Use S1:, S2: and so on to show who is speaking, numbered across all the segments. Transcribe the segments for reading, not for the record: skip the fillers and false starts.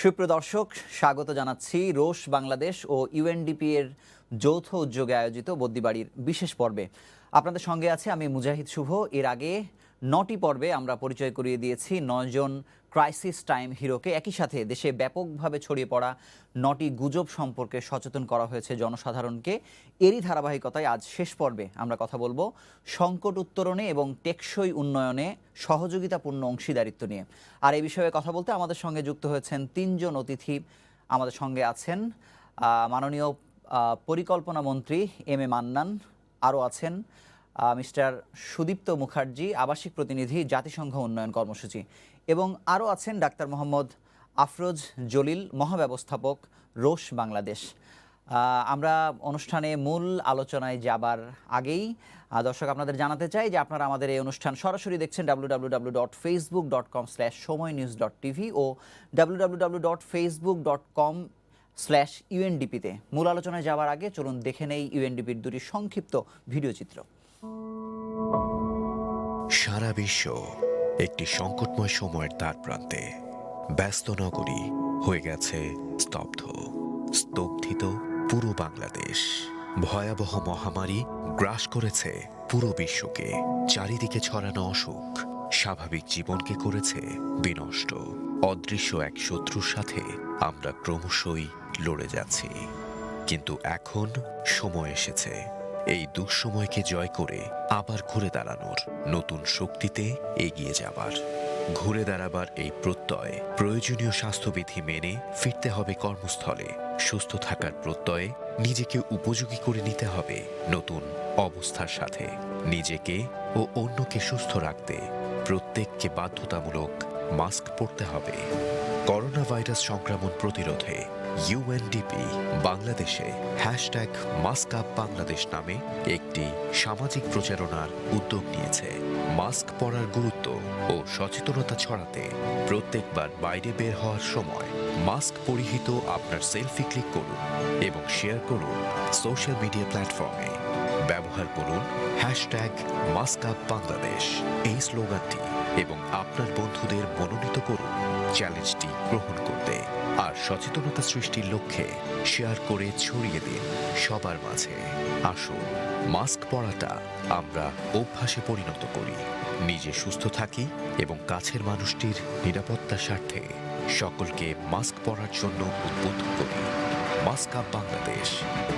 S1: সুপ্রিয় দর্শক, স্বাগত জানাচ্ছি রোশ বাংলাদেশ ও ইউএনডিপি এর যৌথ উদ্যোগে আয়োজিত বদ্যিবাড়ির বিশেষ পর্বে। আপনাদের সঙ্গে আছে আমি মুজাহিদ শুভ। এর আগে 9টি পর্বে আমরা পরিচয় করিয়ে দিয়েছি 9 জন ক্রাইসিস টাইম হিরোকে। একই সাথে দেশে ব্যাপকভাবে ছড়িয়ে পড়া 9টি গুজব সম্পর্কে সচেতন করা হয়েছে জনসাধারণকে। এরই ধারাবাহিকতায় আজ শেষ পর্বে আমরা কথা বলবো সংকট উত্তরণে এবং টেকসই উন্নয়নে সহযোগিতাপূর্ণ অংশীদারিত্ব নিয়ে। আর এই বিষয়ে কথা বলতে আমাদের সঙ্গে যুক্ত হয়েছেন 3 জন অতিথি। আমাদের সঙ্গে আছেন মাননীয় পরিকল্পনা মন্ত্রী এম এ মান্নান, আরও আছেন মিস্টার সুদীপ্ত মুখার্জি, আবাসিক প্রতিনিধি, জাতিসংঘ উন্নয়ন কর্মসূচি, এবং আরও আছেন ডাক্তার মোহাম্মদ আফরোজ জলিল, মহাব্যবস্থাপক রোশ বাংলাদেশ। আমরা অনুষ্ঠানে মূল আলোচনায় যাবার আগেই দর্শক আপনাদের জানাতে চাই যে আপনারা আমাদের এই অনুষ্ঠান সরাসরি দেখছেন www.facebook.com/সময়নিউজ.tv ও www.facebook.com/UNDP-তে। মূল আলোচনায় যাওয়ার আগে চলুন দেখে নেই ইউএনডিপির দুটি সংক্ষিপ্ত ভিডিও চিত্র।
S2: সারা বিশ্ব একটি সংকটময় সময়ের দ্বার প্রান্তে। ব্যস্ত নগরী হয়ে গেছে স্তব্ধ, স্তব্ধিত পুরো বাংলাদেশ। ভয়াবহ মহামারী গ্রাস করেছে পুরো বিশ্বকে। চারিদিকে ছড়ানো অসুখ স্বাভাবিক জীবনকে করেছে বিনষ্ট। অদৃশ্য এক শত্রুর সাথে আমরা ক্রমশই লড়ে যাচ্ছি। কিন্তু এখন সময় এসেছে এই দুঃসময়কে জয় করে আবার ঘুরে দাঁড়ানোর, নতুন শক্তিতে এগিয়ে যাবার। ঘুরে দাঁড়াবার এই প্রত্যয়, প্রয়োজনীয় স্বাস্থ্যবিধি মেনে ফিরতে হবে কর্মস্থলে। সুস্থ থাকার প্রত্যয়ে নিজেকে উপযোগী করে নিতে হবে নতুন অবস্থার সাথে। নিজেকে ও অন্যকে সুস্থ রাখতে প্রত্যেককে বাধ্যতামূলক মাস্ক পরতে হবে। করোনা ভাইরাস সংক্রমণ প্রতিরোধে ইউএনডিপি বাংলাদেশে #মাস্কআপবাংলাদেশ নামে একটি সামাজিক প্রচারণার উদ্যোগ নিয়েছে। মাস্ক পরার গুরুত্ব ও সচেতনতা ছড়াতে প্রত্যেকবার বাইরে বের হওয়ার সময় মাস্ক পরিহিত আপনার সেলফি ক্লিক করুন এবং শেয়ার করুন সোশ্যাল মিডিয়া প্ল্যাটফর্মে। ব্যবহার করুন #মাস্কআপবাংলাদেশ এই স্লোগানটি এবং আপনার বন্ধুদের মনোনীত করুন চ্যালেঞ্জটি গ্রহণ করতে। আর সচেতনতা সৃষ্টির লক্ষ্যে শেয়ার করে ছড়িয়ে দিন সবার মাঝে। আসুন মাস্ক পরাটা আমরা অভ্যাসে পরিণত করি। নিজে সুস্থ থাকি এবং কাছের মানুষটির নিরাপত্তার স্বার্থে সকলকে মাস্ক পরার জন্য উদ্বুদ্ধ করি। মাস্ক আপ বাংলাদেশ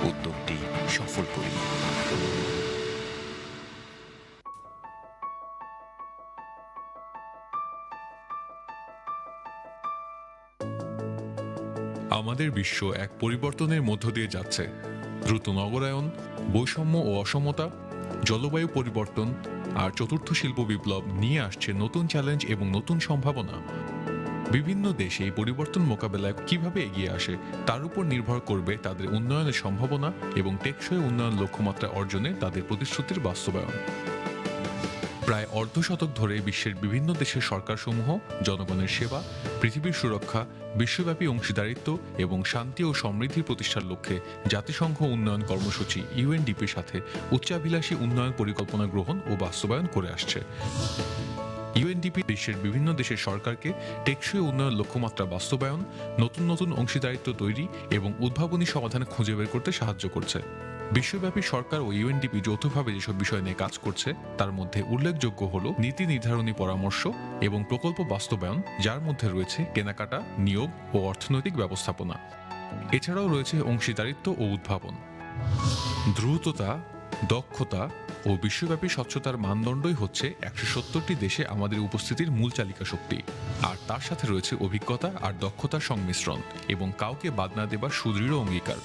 S2: উদ্যোগটি সফল করি।
S3: আমাদের বিশ্ব এক পরিবর্তনের মধ্য দিয়ে যাচ্ছে। দ্রুত নগরায়ন, বৈষম্য ও অসমতা, জলবায়ু পরিবর্তন আর চতুর্থ শিল্প বিপ্লব নিয়ে আসছে নতুন চ্যালেঞ্জ এবং নতুন সম্ভাবনা। বিভিন্ন দেশে এই পরিবর্তন মোকাবেলায় কিভাবে এগিয়ে আসে তার উপর নির্ভর করবে তাদের উন্নয়নের সম্ভাবনা এবং টেকসই উন্নয়ন লক্ষ্যমাত্রা অর্জনে তাদের প্রতিশ্রুতির বাস্তবায়ন। প্রায় অর্ধশতক ধরে বিশ্বের বিভিন্ন দেশের সরকারসমূহ জনগণের সেবা, পৃথিবীর সুরক্ষা, বিশ্বব্যাপী অংশীদারিত্ব এবং শান্তি ও সমৃদ্ধি প্রতিষ্ঠার লক্ষ্যে জাতিসংঘ উন্নয়ন কর্মসূচি ইউএনডিপির সাথে উচ্চাভিলাষী উন্নয়ন পরিকল্পনা গ্রহণ ও বাস্তবায়ন করে আসছে। ইউএনডিপি বিশ্বের বিভিন্ন দেশের সরকারকে টেকসই উন্নয়ন লক্ষ্যমাত্রা বাস্তবায়ন, নতুন নতুন অংশীদারিত্ব তৈরি এবং উদ্ভাবনী সমাধান খুঁজে বের করতে সাহায্য করছে। বিশ্বব্যাপী সরকার ও ইউএনডিপি যৌথভাবে যেসব বিষয় নিয়ে কাজ করছে তার মধ্যে উল্লেখযোগ্য হল নীতি নির্ধারণী পরামর্শ এবং প্রকল্প বাস্তবায়ন, যার মধ্যে রয়েছে কেনাকাটা, নিয়োগ ও অর্থনৈতিক ব্যবস্থাপনা। এছাড়াও রয়েছে অংশীদারিত্ব ও উদ্ভাবন। দ্রুততা, দক্ষতা ও বিশ্বব্যাপী স্বচ্ছতার মানদণ্ডই হচ্ছে 170টি দেশে আমাদের উপস্থিতির মূল চালিকা শক্তি। আর তার সাথে রয়েছে অভিজ্ঞতা আর দক্ষতার সংমিশ্রণ এবং কাউকে বাদ না দেবার সুদৃঢ় অঙ্গীকার।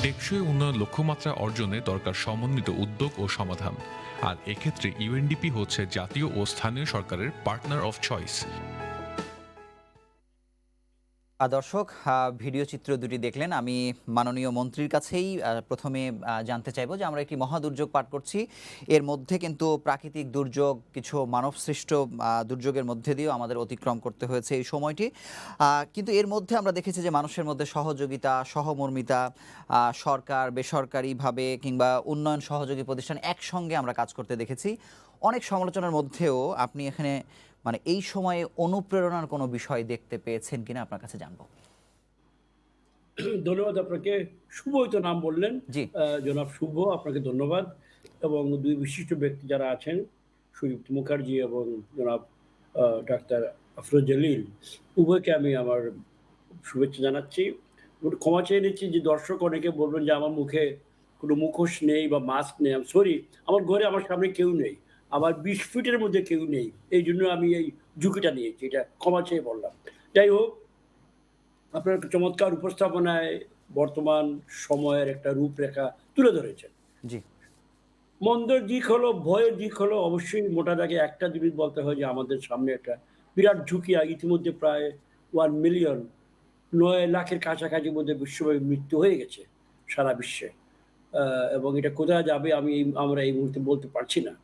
S3: টেকসই উন্নয়ন লক্ষ্যমাত্রা অর্জনে দরকার সমন্বিত উদ্যোগ ও সমাধান। আর এক্ষেত্রে ইউএনডিপি হচ্ছে জাতীয় ও স্থানীয় সরকারের পার্টনার অফ চয়েস।
S1: দর্শক, ভিডিও চিত্র দুটি দেখলেন। আমি মাননীয় মন্ত্রীর কাছেই প্রথমে জানতে চাইব যে আমরা একটি মহাদুর্যোগ পার করছি। এর মধ্যে কিন্তু প্রাকৃতিক দুর্যোগ, কিছু মানবসৃষ্ট দুর্যোগের মধ্যে দিয়েও আমাদের অতিক্রম করতে হয়েছে এই সময়টি। কিন্তু এর মধ্যে আমরা দেখেছি যে মানুষের মধ্যে সহযোগিতা, সহমর্মিতা, সরকার, বেসরকারিভাবে কিংবা উন্নয়ন সহযোগী প্রতিষ্ঠান একসঙ্গে আমরা কাজ করতে দেখেছি। অনেক সমালোচনার মধ্যেও আপনি এখানে এই সময়ে অনুপ্রেরণার কোনো বিষয় দেখতে পেয়েছেন কিনা আপনার কাছে জানবো।
S4: ধন্যবাদ আপনাকে। শুভই তো নাম বললেন।
S1: জি।
S4: জনাব শুভ, আপনাকে ধন্যবাদ। এবং ২ বিশিষ্ট ব্যক্তি যারা আছেন, সুদীপ্ত মুখার্জি এবং জনাব ডাক্তার আফরোজ জলিল, উভয়কে আমি আমার শুভেচ্ছা জানাচ্ছি। একটু ক্ষমা চেয়ে নিচ্ছি যে দর্শক অনেকে বলবেন যে আমার মুখে কোনো মুখোশ নেই বা মাস্ক নেই। আই এম সরি, আমার ঘরে আমার সামনে কেউ নেই। আমার ২০ ফিটের মধ্যে কেউ নেই। এইজন্য আমি এই ঝুঁকিটা নিয়েছি। এটা ক্ষমা চেয়ে বললাম। যাই হোক, আপনার একটা চমৎকার উপস্থাপনায় বর্তমান সময়ের একটা রূপরেখা তুলে ধরেছেন।
S1: জি।
S4: মন্দের দিক হলো, ভয়ের দিক হলো অবশ্যই মোটা দাগে একটা জিনিস বলতে হয় যে আমাদের সামনে একটা বিরাট ঝুঁকি ইতিমধ্যে প্রায় 1 মিলিয়ন ৯ লাখের কাছাকাছি মধ্যে বিশ্বব্যাপী মৃত্যু হয়ে গেছে সারা বিশ্বে। এবং এটা কোথায় যাবে আমরা এই মুহূর্তে বলতে পারছি না।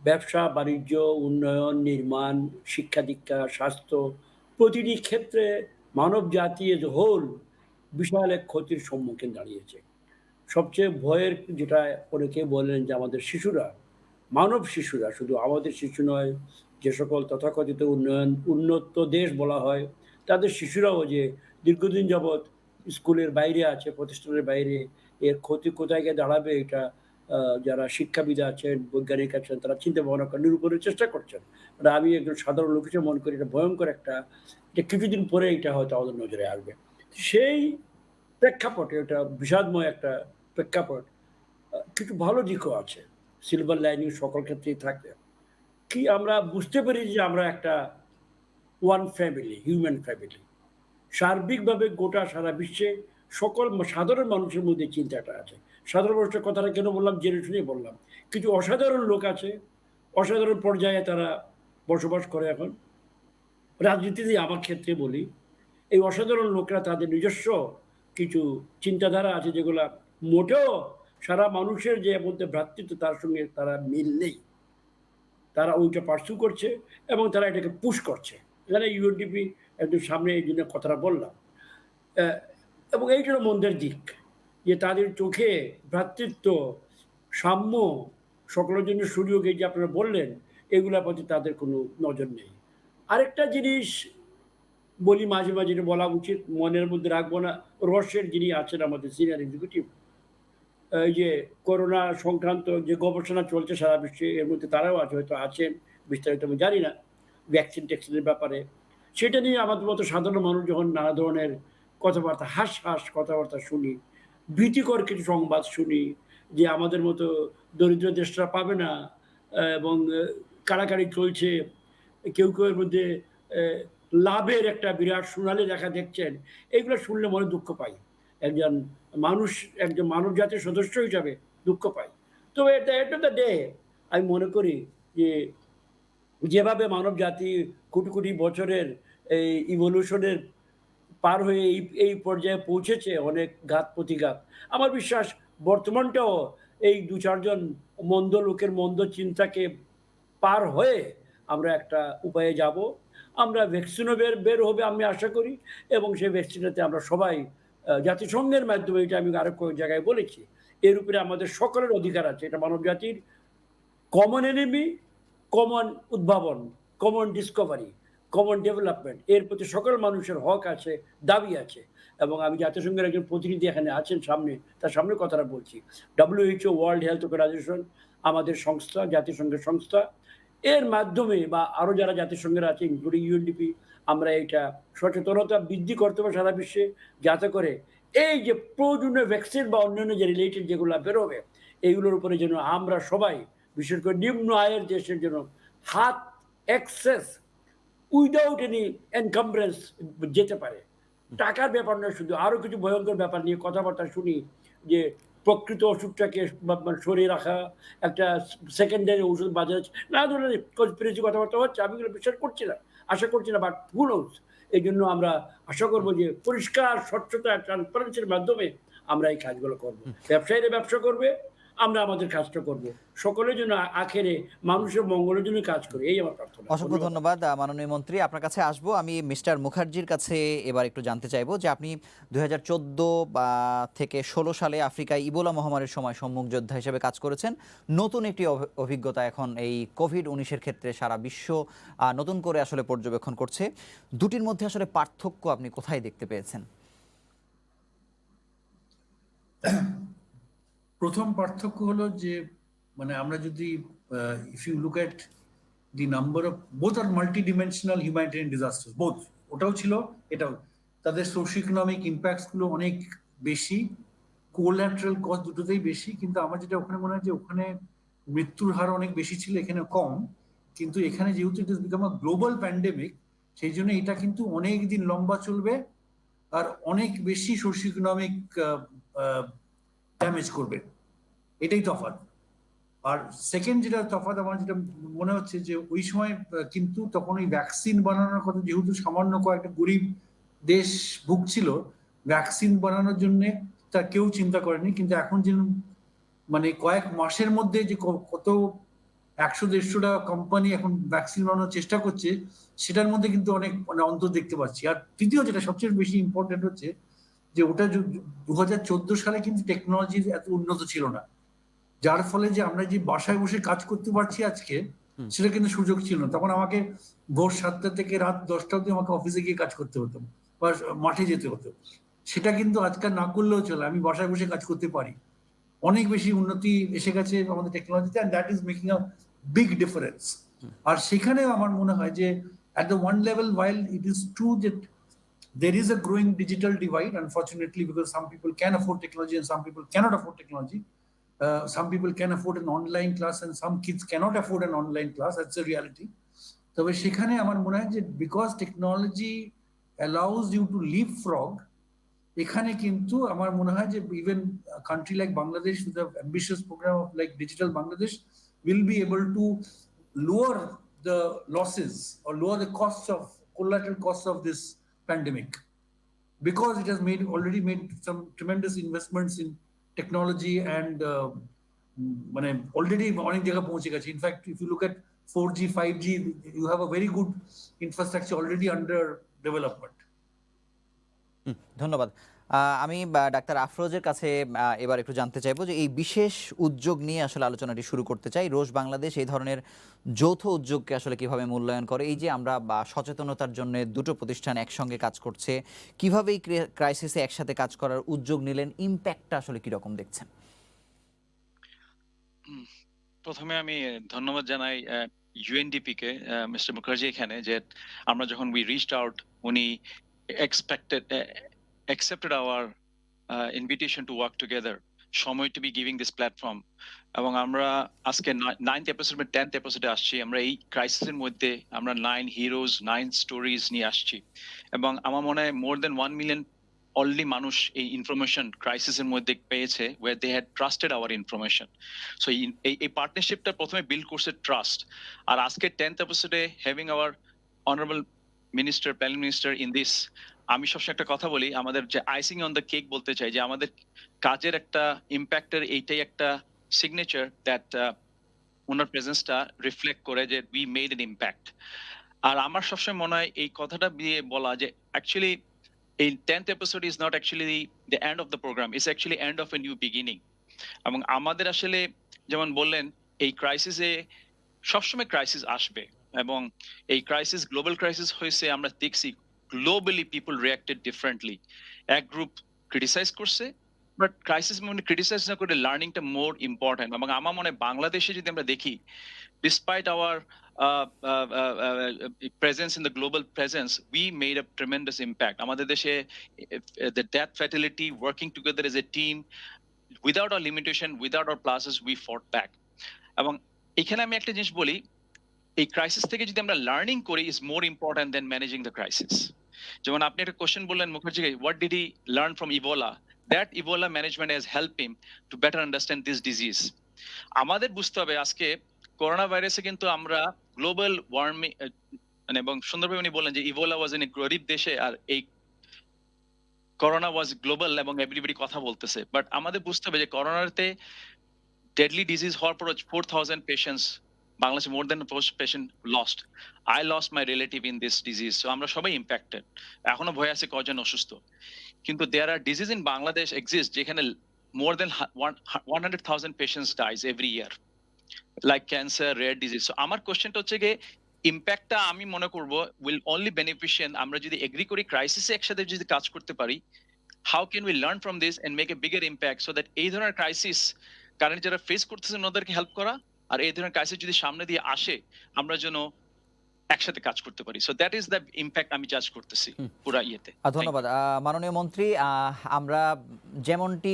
S4: ব্যবসা, বাণিজ্য, উন্নয়ন, নির্মাণ, শিক্ষা-দীক্ষা, স্বাস্থ্য প্রতিটি ক্ষেত্রে মানবজাতি এজ এ হোল বিশাল এক ক্ষতির সম্মুখীন দাঁড়িয়েছে। সবচেয়ে ভয়ের যেটা অনেকে বলেন যে আমাদের শিশুরা, মানব শিশুরা, শুধু আমাদের শিশু নয়, যে সকল তথাকথিত উন্নত দেশ বলা হয়, তাদের শিশুরাও যে দীর্ঘদিন যাবৎ স্কুলের বাইরে আছে, প্রতিষ্ঠানের বাইরে, এর ক্ষতি কোথায় গিয়ে দাঁড়াবে এটা যারা শিক্ষাবিদ আছেন, বৈজ্ঞানিক আছেন, তারা চিন্তা ভাবনা করে নিরূপণের চেষ্টা করছেন। মানে আমি একজন সাধারণ লোক হিসেবে মনে করি এটা ভয়ংকর একটা, এটা কিছুদিন পরে এটা হয়তো আমাদের নজরে আসবে। সেই প্রেক্ষাপটে ওটা বিষাদময় একটা প্রেক্ষাপট। কিছু ভালো দিকও আছে। সিলভার লাইনিং সকল ক্ষেত্রেই থাকে। কি আমরা বুঝতে পেরেছি যে আমরা একটা ওয়ান ফ্যামিলি, হিউম্যান ফ্যামিলি। সার্বিকভাবে গোটা সারা বিশ্বে সকল সাধারণ মানুষের মধ্যে চিন্তাটা আছে। সাধারণ মানুষের কথাটা কেন বললাম? জেনে শুনেই বললাম। কিছু অসাধারণ লোক আছে, অসাধারণ পর্যায়ে তারা বসবাস করে এখন। রাজনীতিতে আমার ক্ষেত্রে বলি, এই অসাধারণ লোকরা তাদের নিজস্ব কিছু চিন্তাধারা আছে যেগুলা মোটেও সারা মানুষের যে মধ্যে ভ্রাতৃত্ব তার সঙ্গে তারা মিল নেই। তারা ওইটা পার্সু করছে এবং তারা এটাকে পুশ করছে। এখানে ইউএনডিপি একদম সামনে এই জন্য কথাটা বললাম। অ্যা এবং এইটা হলো মন্দের দিক। যে তাদের চোখে ভ্রাতৃত্ব, সাম্য, সকলের জন্য সুযোগ এই যে আপনারা বললেন, এগুলার প্রতি তাদের কোনো নজর নেই। আরেকটা জিনিস বলি মাঝে, মাঝে এটা বলা উচিত, মনের মধ্যে রাখবো না। রহস্যের যিনি আছেন আমাদের সিনিয়র এক্সিকিউটিভ, এই যে করোনা সংক্রান্ত যে গবেষণা চলছে সারা বিশ্বে, এর মধ্যে তারাও আছে, হয়তো আছেন, বিস্তারিত আমি জানি না, ভ্যাকসিন-ট্যাকসিনের ব্যাপারে। সেটা নিয়ে আমাদের মতো সাধারণ মানুষ যখন নানা ধরনের কথাবার্তা, হাঁস কথাবার্তা শুনি, ভীতিকর কিছু সংবাদ শুনি যে আমাদের মতো দরিদ্র দেশরা পাবে না, এবং কাড়াকাড়ি চলছে। কেউ এর মধ্যে অ্যা লাভের একটা বিরাট সোনালি রেখা দেখছেন। এগুলো শুনলে মনে দুঃখ পাই। একজন একজন মানব জাতির সদস্য হিসাবে দুঃখ পাই। তো at the end of the day আমি মনে করি যে যেভাবে মানব জাতি কোটি, কোটি বছরের এই ইভোলিউশনের পার হয়ে এই পর্যায়ে পৌঁছেছে, অনেক ঘাত-প্রতিঘাত। আমার বিশ্বাস বর্তমানটাও এই ২-৪ জন মন্দ লোকের মন্দ চিন্তাকে পার হয়ে আমরা একটা উপায়ে যাবো। আমরা ভ্যাকসিনও বের হবে আমি আশা করি, এবং সেই ভ্যাকসিনেতে আমরা সবাই জাতিসংঘের মাধ্যমে, এটা আমি আরো কয়েক জায়গায় বলেছি। এর উপরে আমাদের সকলের অধিকার আছে। এটা মানবজাতির কমন এনিমি, কমন উদ্ভাবন, কমন ডিসকভারি, কমন ডেভেলপমেন্ট, এর প্রতি সকল মানুষের হক আছে, দাবি আছে। এবং আমি জাতিসংঘের একজন প্রতিনিধি এখানে আছেন সামনে, তার সামনে কথাটা বলছি। WHO, ওয়ার্ল্ড হেলথ অর্গানাইজেশন, আমাদের সংস্থা, জাতিসংঘের সংস্থা, এর মাধ্যমে বা আরো যারা জাতিসংঘের আছে ইনক্লুডিং ইউএনডিপি, আমরা এটা সচেতনতা বৃদ্ধি করতে হবে সারা বিশ্বে, যাতে করে এই যে প্রয়োজনীয় ভ্যাকসিন বা অন্যান্য যে রিলেটেড যেগুলা বেরোবে, এগুলোর উপরে যেন আমরা সবাই, বিশেষ করে নিম্ন আয়ের দেশের জন্য হাত অ্যাক্সেস উইদাউট এনি এনকামব্রেন্স যেতে পারে। টাকার ব্যাপার নয় শুধু, আরো কিছু ভয়ঙ্কর ব্যাপার নিয়ে কথাবার্তা শুনি যে প্রকৃত ওষুধটাকে মানে সরিয়ে রাখা, একটা সেকেন্ডারি ওষুধ বাজারে নানা ধরনের কনস্পিরেসি কথাবার্তা হচ্ছে। আমি এগুলো বিশ্বাস করছি না, আশা করছি না, বাট হু নোজ? এইজন্য আমরা আশা করব যে পরিষ্কার, স্বচ্ছতা, ট্রান্সপারেন্সির মাধ্যমে আমরা এই কাজগুলো করব। ব্যবসায়ীরা ব্যবসা করবে, আমরা আমাদের কাজটা করব। সকলের জন্য আখেরে মানুষের মঙ্গলের জন্য কাজ করি, এই আমার প্রার্থনা।
S1: অসংখ্য ধন্যবাদ মাননীয় মন্ত্রী। আপনার কাছে আসবো। আমি মিস্টার মুখার্জির কাছে এবার একটু জানতে চাইবো যে আপনি 2014 থেকে 16 সালে আফ্রিকায় ইবোলা মহামারীর সময় সম্মুখ যোদ্ধা হিসেবে কাজ করেছেন। নতুন একটি অভিজ্ঞতা এখন এই কোভিড-19 ক্ষেত্রে সারা বিশ্ব নতুন করে আসলে পর্যবেক্ষণ করছে। দুটির মধ্যে আসলে পার্থক্য আপনি কোথায় দেখতে পেয়েছেন?
S5: প্রথম পার্থক্য হলো যে মানে আমরা যদি if you look at the number of both আর multi dimensional humanitarian disaster, both, ওটাও ছিল এটাও, তাদের সোশিও ইকোনমিক ইম্প্যাক্টস গুলো অনেক বেশি, কোল্যাটারাল কস্ট দুটোতেই বেশি। কিন্তু আমার যেটা ওখানে মনে হয় যে ওখানে মৃত্যুর হার অনেক বেশি ছিল, এখানে কম। কিন্তু এখানে যেহেতু it is become a global pandemic, সেই জন্য এটা কিন্তু অনেক দিন লম্বা চলবে আর অনেক বেশি সোশিও ইকোনমিক ড্যামেজ করবে, এটাই তফাৎ। আর সেকেন্ড যেটা তফাৎ আমার যেটা মনে হচ্ছে যে ওই সময় কিন্তু তখন ওই ভ্যাকসিন বানানোর কথা, যেহেতু সামান্য কয়েকটা গরিব দেশ ভুগছিল, ভ্যাকসিন বানানোর জন্য তা কেউ চিন্তা করেনি। কিন্তু এখন যে মানে কয়েক মাসের মধ্যে যে কত 100-150টা কোম্পানি এখন ভ্যাকসিন বানানোর চেষ্টা করছে, সেটার মধ্যে কিন্তু অনেক মানে অন্তর দেখতে পাচ্ছি। আর তৃতীয় যেটা সবচেয়ে বেশি ইম্পর্টেন্ট হচ্ছে যে ওটা 2014 সালে কিন্তু টেকনোলজি এত উন্নত ছিল না, যার ফলে যে আমরা যে বাসায় বসে কাজ করতে পারছি আজকে, সেটা কিন্তু সুযোগ ছিল না। তখন আমাকে ভোর 7টা থেকে রাত 10টা অব্দি আমাকে অফিসে গিয়ে কাজ করতে হতো বা মাঠে যেতে হতো। সেটা কিন্তু আজকাল না করলেও চলে, আমি বাসায় বসে কাজ করতে পারি। অনেক বেশি উন্নতি এসে গেছে আমাদের টেকনোলজিতে, and that is making a big difference. আর সেখানে আমার মনে হয় যে at the one level, while it is true that there is a growing digital divide, unfortunately, because some people can afford technology and some people cannot afford technology. Some people can afford an online class and some kids cannot afford an online class. That's a reality. তবে সেখানে আমার মনে হয় যে because technology allows you to leapfrog, এখানে কিন্তু আমার মনে হয় যে even a country like Bangladesh with an ambitious program of like Digital Bangladesh will be able to lower the losses or lower the costs of collateral costs of this pandemic, because it has already made some tremendous investments in technology and মানে already অনেক জায়গা পৌঁছে গেছে। In fact, if you look at 4G, 5G, you have a very good infrastructure already under development.
S1: ধন্যবাদ। আমি doctor আফরোজের কাছে এবার একটু জানতে চাইবো যে এই বিশেষ উদ্যোগ নিয়ে আসলে আলোচনাটি শুরু করতে চাই। রোজ বাংলাদেশ এই ধরনের যৌথ উদ্যোগকে আসলে কিভাবে মূল্যায়ন করে? এই যে আমরা সচেতনতার জন্য দুটো প্রতিষ্ঠান একসঙ্গে কাজ করছে, কিভাবে এই ক্রাইসিসে একসাথে কাজ করার উদ্যোগ নিলেন, ইম্প্যাক্টটা আসলে কিরকম দেখছেন?
S6: প্রথমে আমি ধন্যবাদ জানাই ইউএনডিপি কে, মিস্টার মুখার্জি এখানে, যে আমরা যখন উই রিচড আউট, উনি accepted our invitation to work together, সময় to be giving this platform। এবং আমরা আজকে 9th এপিসোড 10th এপিসোডে আসছি। আমরা এই ক্রাইসিসের মধ্যে আমরা 9 হিরোজ 9 স্টোরিজ নিয়ে আসছি, এবং আমার মনে হয় মোর দেন 1 মিলিয়ন অলরেডি মানুষ এই ইনফরমেশন ক্রাইসিসের মধ্যে পেয়েছে, way they had trusted our information. So এই পার্টনারশিপটা প্রথমে বিল্ড করছে ট্রাস্ট। আর আজকে 10th এপিসোডে having hour honourable minister, planning minister in this, আমি সবসময় একটা কথা বলি, আমাদের যে আইসিং অন দ্য কেক বলতে চাই, যে আমাদের কাজের একটা ইম্প্যাক্টের এইটাই একটা সিগনেচার দ্যাট ওনার প্রেজেন্সটা রিফ্লেক্ট করে যে উই মেড এন ইম্প্যাক্ট। আর আমার সবসময় মনে হয় এই কথাটা দিয়ে বলা যে অ্যাকচুয়ালি এই 10th episode is not actually the end of the program, it's actually end of a new beginning। এবং আমাদের আসলে যেমন বললেন, এই ক্রাইসিসে সবসময় ক্রাইসিস আসবে, এবং এই ক্রাইসিস গ্লোবাল ক্রাইসিস হয়েছে, আমরা দেখছি গ্লোবালি পিপল রিয়াক্টেড ডিফারেন্টলি। এক গ্রুপ ক্রিটিসাইজ করছে, বাট ক্রাইসিস মানে ক্রিটিসাইজ না করে লার্নিংটা মোর ইম্পর্টেন্ট। এবং আমার মনে হয় বাংলাদেশে যদি আমরা দেখি, despite our presence in the global presence, we made a tremendous impact. আমাদের দেশে the death fatality, working together as a team, without our limitation, without our classes, we fought back। এবং এখানে আমি একটা জিনিস বলি, এই ক্রাইসিস থেকে যদি আমরা লার্নিং করি is more important than managing the crisis। যেমন আপনি একটা কোশ্চেন বললেন মুখার্জিকে, what did he learn from Ebola? That Ebola management has helped him to better understand this disease। আমাদের বুঝতে হবে আজকে করোনা ভাইরাসে কিন্তু আমরা গ্লোবাল ওয়ার্মিং, এবং সুন্দরভাবে উনি বললেন যে ইবোলা ওয়াজ ইন এ গরিব দেশে, আর এই করোনা ওয়াজ গ্লোবাল এবং এভরিবডি কথা বলতেছে। বাট আমাদের বুঝতে হবে যে করোনাতে ডেডলি ডিজিজ হওয়ার পর 4,000 পেশেন্টস বাংলাদেশে, more than patient lost. I lost my relative in this disease. So আমরা সবাই ইম্প্যাক্টেড, এখনো ভয় আছে কজন অসুস্থ। কিন্তু there are disease in Bangladesh exist যেখানে more than 100,000 patients dies every year, like cancer, rare disease। So আমার কোশ্চেনটা হচ্ছে যে ইম্প্যাক্টটা আমি মনে করব উইল অনলি বেনিফিশিয়াল আমরা যদি এগ্রি করি ক্রাইসিসে একসাথে যদি কাজ করতে পারি, how can we learn from this and make a bigger impact so that এই ধরনের ক্রাইসিস কারেন্ট যারা ফেস করতেছেন ওদেরকে হেল্প করা, আর এই ধরনের ক্রাইসিস যদি সামনে দিয়ে আসে আমরা যেন একসাথে কাজ করতে পারি। So that is the impact আমি জাজ করতেছি পুরা ইয়েতে।
S1: ধন্যবাদ মাননীয় মন্ত্রী। আমরা যেমনটি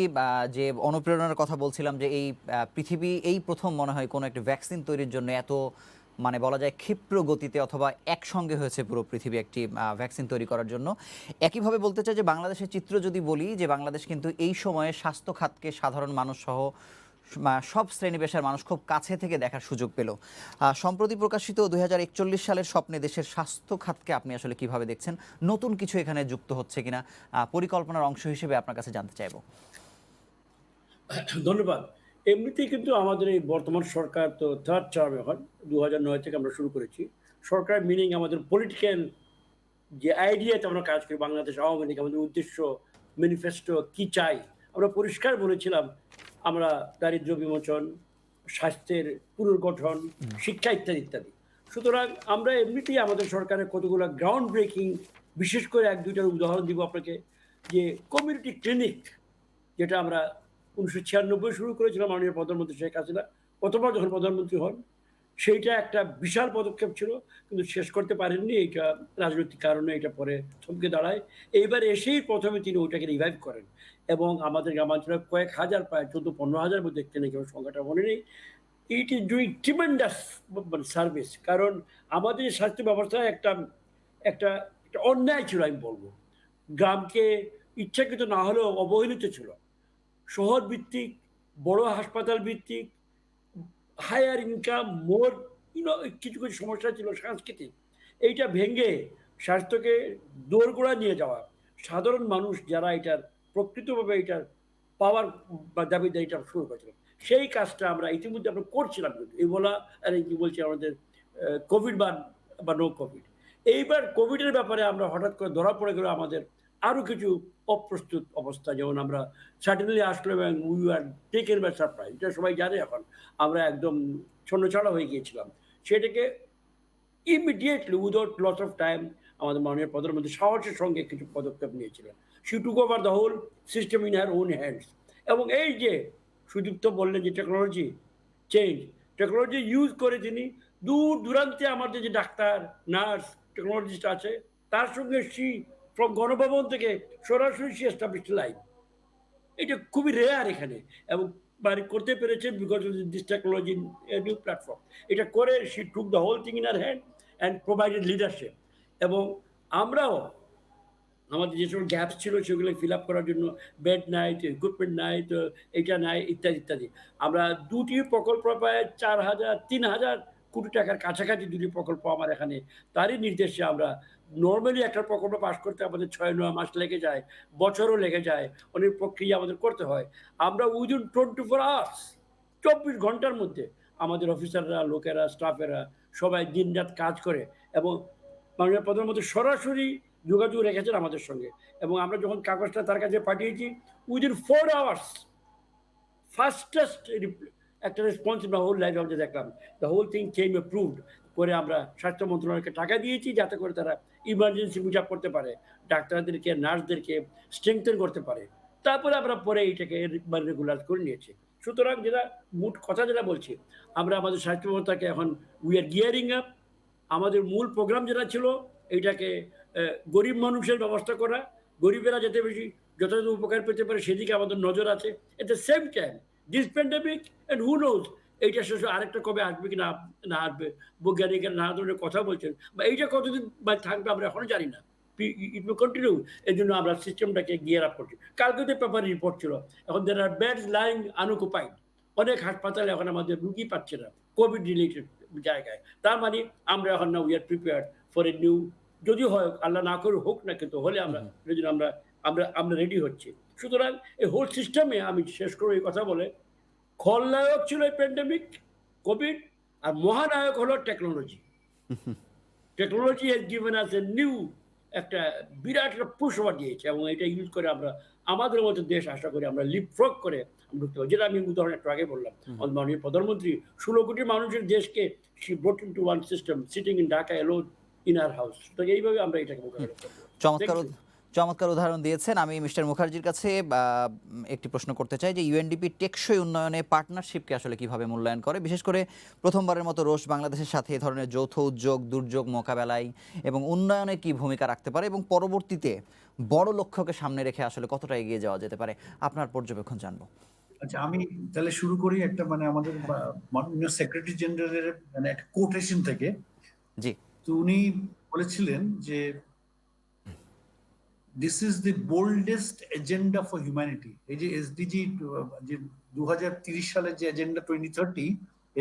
S1: যে অনুপ্রেরণার কথা বলছিলাম যে এই পৃথিবী এই প্রথম মনে হয় কোনো একটা ভ্যাকসিন তৈরির জন্য এত মানে বলা যায় ক্ষিপ্র গতিতে অথবা একসঙ্গে হয়েছে পুরো পৃথিবী একটি ভ্যাকসিন তৈরি করার জন্য। একইভাবে বলতে চাই যে বাংলাদেশের চিত্র যদি বলি যে বাংলাদেশ কিন্তু এই সময়ে স্বাস্থ্য খাতকে সাধারণ মানুষ সহ সব শ্রেণী পেশার মানুষ খুব কাছে থেকে দেখার সুযোগ পেল। সম্প্রতি প্রকাশিত 2041 সালের স্বপ্নে দেশের স্বাস্থ্য খাতকে আপনি আসলে কিভাবে দেখছেন? নতুন কিছু এখানে যুক্ত হচ্ছে কিনা পরিকল্পনার অংশ হিসেবে আপনার কাছে জানতে চাইব।
S4: ধন্যবাদ। এমনিতেই কিন্তু আমাদের এই বর্তমান সরকার তো থার্ড টার্ম, এখন 2009 থেকে আমরা শুরু করেছি। সরকার মিনিং আমাদের পলিটিক্যাল যে আইডিয়াতে আমরা কাজ করি, বাংলাদেশ আওয়ামী লীগ আমাদের উদ্দেশ্য, ম্যানিফেস্টো কি চাই, আমরা পরিষ্কার বলেছিলাম আমরা দারিদ্র্য বিমোচন, স্বাস্থ্যের পুনর্গঠন, শিক্ষা ইত্যাদি ইত্যাদি। সুতরাং আমরা এমনিতেই আমাদের সরকারের কতগুলো গ্রাউন্ড ব্রেকিং, বিশেষ করে 1-2টার উদাহরণ দিব আপনাকে। যে কমিউনিটি ক্লিনিক, যেটা আমরা 1996 শুরু করেছিলাম মাননীয় প্রধানমন্ত্রী শেখ হাসিনা প্রথমবার যখন প্রধানমন্ত্রী হন, সেইটা একটা বিশাল পদক্ষেপ ছিল, কিন্তু শেষ করতে পারেননি। এইটা রাজনৈতিক কারণে এটা পরে থমকে দাঁড়ায়। এইবার এসেই প্রথমে তিনি ওইটাকে রিভাইভ করেন এবং আমাদের গ্রামাঞ্চলে কয়েক হাজার, প্রায় 14-15 হাজার মধ্যে ক্লিনিকের সংখ্যাটা মনে নেই। It is doing tremendous service. কারণ আমাদের স্বাস্থ্য ব্যবস্থায় একটা একটা একটা অন্যায় ছিল, আমি বলবো। গ্রামকে ইচ্ছাকৃত না হলেও অবহেলিত ছিল। শহর ভিত্তিক, বড় হাসপাতাল ভিত্তিক, হায়ার ইনকাম, মোর কিছু কিছু সমস্যা ছিল সাংস্কৃতিক। এইটা ভেঙে স্বাস্থ্যকে দোরগোড়া নিয়ে যাওয়া, সাধারণ মানুষ যারা এটার প্রকৃতভাবে এটার পাওয়ার বা দাবিদারিটা শুরু করেছিল, সেই কাজটা আমরা ইতিমধ্যে আমরা করছিলাম। কিন্তু এই বলা আর এই কি বলছি আমাদের কোভিড বা নো কোভিড, এইবার কোভিডের ব্যাপারে আমরা হঠাৎ করে ধরা পড়ে গেল আমাদের আরও কিছু অপ্রস্তুত অবস্থা। যেমন আমরা সাডেনলি আসলো এবং we are taken by surprise, এটা সবাই জানে। এখন আমরা একদম ছন্নছাড়া হয়ে গিয়েছিলাম। সেটাকে immediately without loss of time আমাদের মাননীয় প্রধানমন্ত্রী সাহসের সঙ্গে কিছু পদক্ষেপ নিয়েছিলেন। She took over the whole system in her own hands. এবং এই যে সুদীপ্ত বললেন যে টেকনোলজি চেঞ্জ, টেকনোলজি ইউজ করে তিনি দূর দূরান্তে আমাদের যে ডাক্তার, নার্স, টেকনোলজিস্ট আছে, তার সঙ্গে ফ্রম গণভবন থেকে সরাসরি এস্টাবলিশড লাইন। এটা খুবই রেয়ার এখানে, এবং বাড়ি করতে পেরেছেন because of this technology new platform. এটা করে she took the whole thing in her hand and provided leadership. এবং আমরাও আমাদের যে সকল গ্যাপস ছিল সেগুলো ফিল আপ করার জন্য বেড নাই, ইকুইপমেন্ট নাই, তো এটা নাই, ইত্যাদি ইত্যাদি। আমরা 2টি প্রকল্প প্রায় 3,000 কোটি টাকার কাছাকাছি 2টি প্রকল্প আমার এখানে, তারই নির্দেশে আমরা নর্মালি একটা প্রকল্প পাস করতে আমাদের 6-9 মাস লেগে যায়, বছরও লেগে যায়, অনেক প্রক্রিয়া আমাদের করতে হয়। আমরা উইদিন 24 আওয়ার্স, 24 ঘন্টার মধ্যে আমাদের অফিসাররা, লোকেরা, স্টাফেরা সবাই দিনরাত কাজ করে এবং মাননীয় প্রধানমন্ত্রী সরাসরি যোগাযোগ রেখেছেন আমাদের সঙ্গে। এবং আমরা যখন কাগজটা তার কাছে পাঠিয়েছি, উইদিন 4 আওয়ার্স ফাস্টেস্ট একটা রেসপন্স আমরা হোল লাইফ আমরা দেখলাম। The whole thing came approved করে আমরা স্বাস্থ্য মন্ত্রণালয়কে টাকা দিয়েছি যাতে করে তারা ইমার্জেন্সি বুঝ আপ করতে পারে, ডাক্তারদেরকে, নার্সদেরকে স্ট্রেংথেন করতে পারে। তারপরে আমরা পরে এইটাকে রেগুলার করে নিয়েছি। সুতরাং যেটা মোট কথা যেটা বলছি, আমরা আমাদের স্বাস্থ্য ব্যবস্থাকে এখন উই আর গিয়ারিং আপ। আমাদের মূল প্রোগ্রাম যেটা ছিল এইটাকে গরিব মানুষের ব্যবস্থা করা, গরিবেরা যাতে বেশি যথাযথ উপকার পেতে পারে সেদিকে আমাদের নজর আছে। At the same time this pandemic and who knows এইটা শেষে আরেকটা কবে আসবে কি না আসবে, বৈজ্ঞানিকের নানা ধরনের কথা বলছেন, বা এইটা কতদিন থাকবে আমরা এখনো জানি না। ইট মে কন্টিনিউ। এই জন্য আমরা সিস্টেমটাকে গিয়ার আপ করছি। কালকে তো পেপারে রিপোর্ট ছিল, এখন দের আর বেডস লাইং আনঅকুপাইড। অনেক হাসপাতালে এখন আমাদের রুগী পাচ্ছে না কোভিড রিলেটেড জায়গায়। তার মানে আমরা এখন না we are prepared for a new, যদি হয় আল্লাহ না করে হোক না, কিন্তু হলে আমরা আমরা আমরা আমরা রেডি হচ্ছি। সুতরাং এই হোল সিস্টেমে আমি শেষ করে এই কথা বলে, খলনায়ক ছিল এই প্যান্ডেমিক কোভিড, আর মহানায়ক হলো technology. Technology has given us a new একটা বিরাট একটা পুশ ওভার দিয়েছে, এবং এটা ইউজ করে আমরা আমাদের মতো দেশ আশা করি আমরা লিপফ্রগ করে ঢুকতে পারি। যেটা আমি উদাহরণ একটু আগে বললাম, মাননীয় প্রধানমন্ত্রী 16 কোটি মানুষের দেশকে she brought into one system sitting in Dhaka alone in our house. তো এইভাবে আমরা এটাকে মোকাবিলা করব।
S1: চমৎকার উদাহরণ দিয়েছেন। আমি মিস্টার মুখার্জির কাছে একটি প্রশ্ন করতে চাই যে ইউএনডিপি টেকসই উন্নয়নে পার্টনারশিপকে আসলে কিভাবে মূল্যায়ন করে, বিশেষ করে প্রথমবারের মতো রোশ বাংলাদেশের সাথে এই ধরনের যৌথ উদ্যোগ দুর্যোগ মোকাবেলায় এবং উন্নয়নে কি ভূমিকা রাখতে পারে এবং পরবর্তীতে বড় লক্ষ্যকে সামনে রেখে আসলে কতটা এগিয়ে যাওয়া যেতে পারে, আপনার পর্যবেক্ষণ জানবো।
S5: আচ্ছা, আমি তাহলে শুরু করি একটা মানে আমাদের মাননীয় সেক্রেটারি জেনারেলের মানে একটা কোটেশন থেকে।
S1: জি।
S5: তো উনি বলেছিলেন যে this is the বোল্ডেস্ট agenda for humanity. এই যে এসডিজি যে 2030 সালের যে এজেন্ডা 2030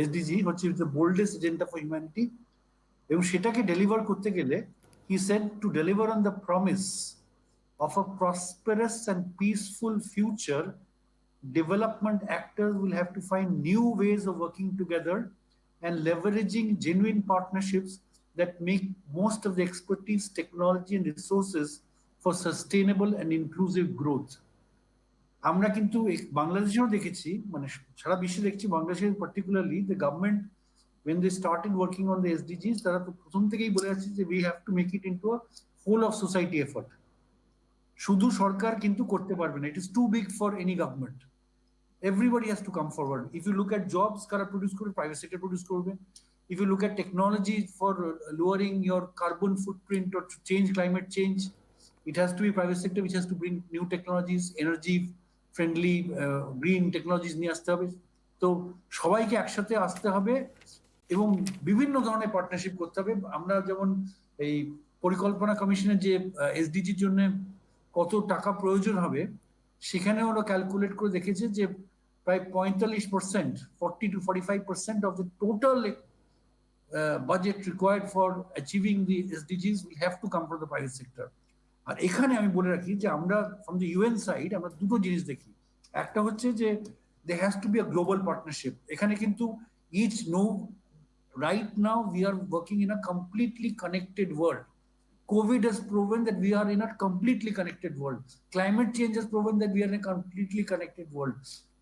S5: এসডিজি হচ্ছে দ্য বোল্ডেস্ট এজেন্ডা ফর হিউম্যানিটি, এবং সেটাকে ডেলিভার করতে গেলে he said to deliver on the promise of a prosperous and peaceful future, development actors will have to find new ways of working together and leveraging genuine partnerships that make most of the expertise, technology and resources for sustainable and inclusive growth. আমরা কিন্তু বাংলাদেশেও দেখেছি, মানে সারা বিশ্বে দেখছি, বাংলাদেশে particularly the government when they started working on the SDGs তারা তো প্রথম থেকেই বলে যাচ্ছে যে we have to make it into a whole of society effort. শুধু সরকার কিন্তু করতে পারবে না, it is too big for any government. Everybody has to come forward. If you look at jobs কারা প্রডিউস করবে, প্রাইভেট সেক্টর প্রডিউস করবে. If you look at technology for lowering your carbon footprint or to change climate change, it has to be private sector which has to bring new technologies, energy friendly green technologies নিয়ে আসতে হবে. তো সবাইকে একসাথে আসতে হবে এবং বিভিন্ন ধরনের পার্টনারশিপ করতে হবে। আমরা যেমন এই পরিকল্পনা কমিশনের যে এসডিজির জন্য কত টাকা প্রয়োজন হবে সেখানে ওরা ক্যালকুলেট করে দেখেছে যে প্রায় 45%, 40 to 45% of the total budget required for achieving the SDGs will have to come from the private sector. আর এখানে আমি বলে রাখি যে আমরা from the UN side আমরা দুটো জিনিস দেখি। একটা হচ্ছে যে there has to be a global partnership. এখানে কিন্তু each know right now we are working in a completely connected world. COVID has proven that we are in a completely connected world. Climate change has proven that we are in a completely connected world.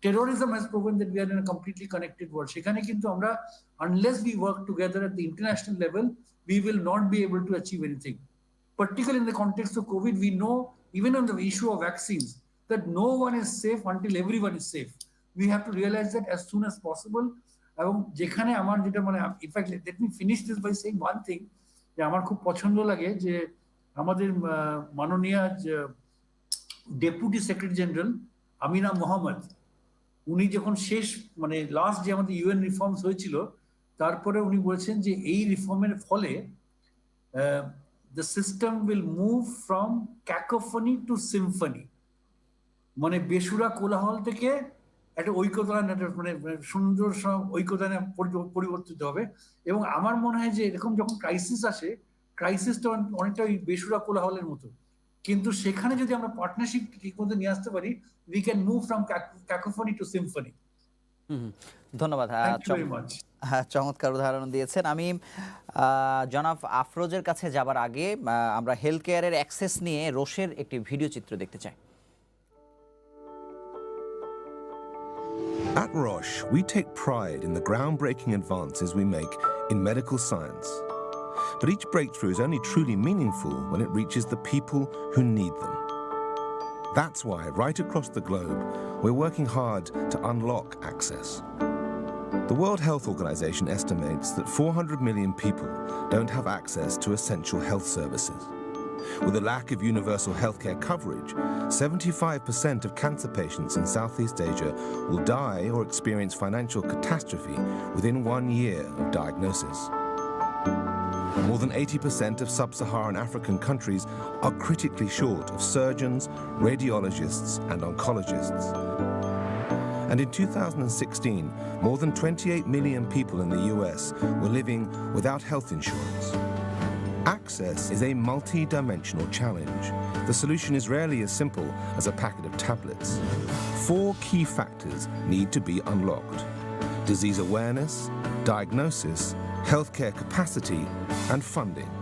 S5: Terrorism has proven that we are in a completely connected world. সেখানে কিন্তু আমরা unless we work together at the international level, we will not be able to achieve anything. Particularly in the context of COVID, we know even on the issue of vaccines that no one is safe until everyone is safe. We have to realize that as soon as possible. এবং যেখানে আমার যেটা মানে in fact let me finish this by saying one thing, যে আমার খুব পছন্দ লাগে যে আমাদের মাননীয় deputy secretary general Amina Mohammad, উনি যখন শেষ মানে লাস্ট যে আমাদের ইউএন রিফর্মস হয়েছিল তারপরে উনি বলেছেন যে এই রিফর্মের ফলে the system will move from cacophony to symphony, মানে বেসুরা কোলাহল থেকে একটা ঐক্যতান, মানে সুন্দর ঐক্যতানে পরিবর্তিত হবে। এবং আমার মনে হয় যে এরকম যখন ক্রাইসিস আসে, ক্রাইসিসটা অনেকটা ওই বেসুরা কোলাহলের মতো, কিন্তু সেখানে যদি আমরা পার্টনারশিপ ঠিক মতো নিয়ে আসতে পারি, we can move from cacophony to symphony.
S1: ধন্যবাদ। চমৎকার উদাহরণ দিয়েছেন। আমি জনাব আফরোজের কাছে যাবার আগে আমরা হেলথ কেয়ারের অ্যাক্সেস নিয়ে রোশের একটি ভিডিও চিত্র দেখতে চাই।
S7: At Roche, we take pride in the groundbreaking advances we make in medical science. But each breakthrough is only truly meaningful when it reaches the people who need them. That's why, right across the globe, we're working hard to unlock access. The World Health Organization estimates that 400 million people don't have access to essential health services. With a lack of universal healthcare coverage, 75% of cancer patients in Southeast Asia will die or experience financial catastrophe within 1 year of diagnosis. More than 80% of sub-Saharan African countries are critically short of surgeons, radiologists, and oncologists. And in 2016, more than 28 million people in the US were living without health insurance. Access is a multi-dimensional challenge. The solution is rarely as simple as a packet of tablets. 4 key factors need to be unlocked: disease awareness, diagnosis, healthcare capacity, and funding.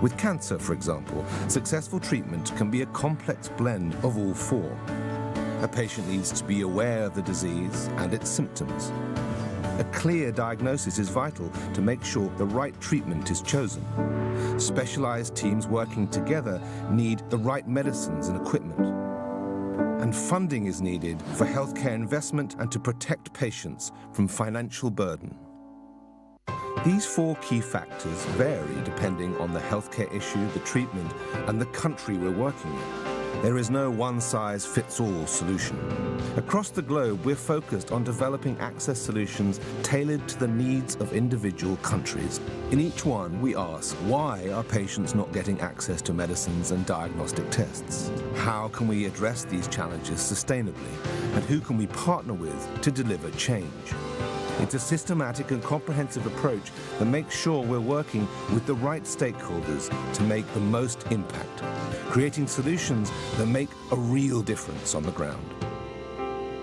S7: With cancer, for example, successful treatment can be a complex blend of all 4. A patient needs to be aware of the disease and its symptoms. A clear diagnosis is vital to make sure the right treatment is chosen. Specialized teams working together need the right medicines and equipment. And funding is needed for healthcare investment and to protect patients from financial burden. These four key factors vary depending on the healthcare issue, the treatment, and the country we're working in. There is no one-size-fits-all solution. Across the globe, we're focused on developing access solutions tailored to the needs of individual countries. In each one, we ask, why are patients not getting access to medicines and diagnostic tests? How can we address these challenges sustainably? And who can we partner with to deliver change? It's a systematic and comprehensive approach that makes sure we're working with the right stakeholders to make the most impact, creating solutions that make a real difference on the ground.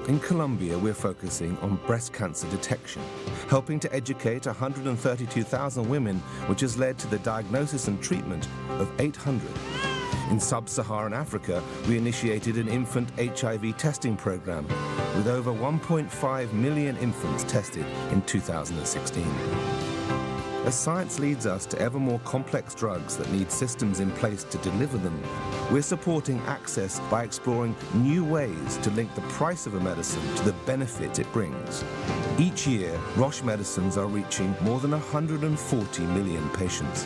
S7: In Colombia, we're focusing on breast cancer detection, helping to educate 132,000 women, which has led to the diagnosis and treatment of 800. In sub-Saharan Africa, we initiated an infant HIV testing program with over 1.5 million infants tested in 2016. As science leads us to ever more complex drugs that need systems in place to deliver them, we're supporting access by exploring new ways to link the price of a medicine to the benefit it brings. Each year, Roche medicines are reaching more than 140 million patients.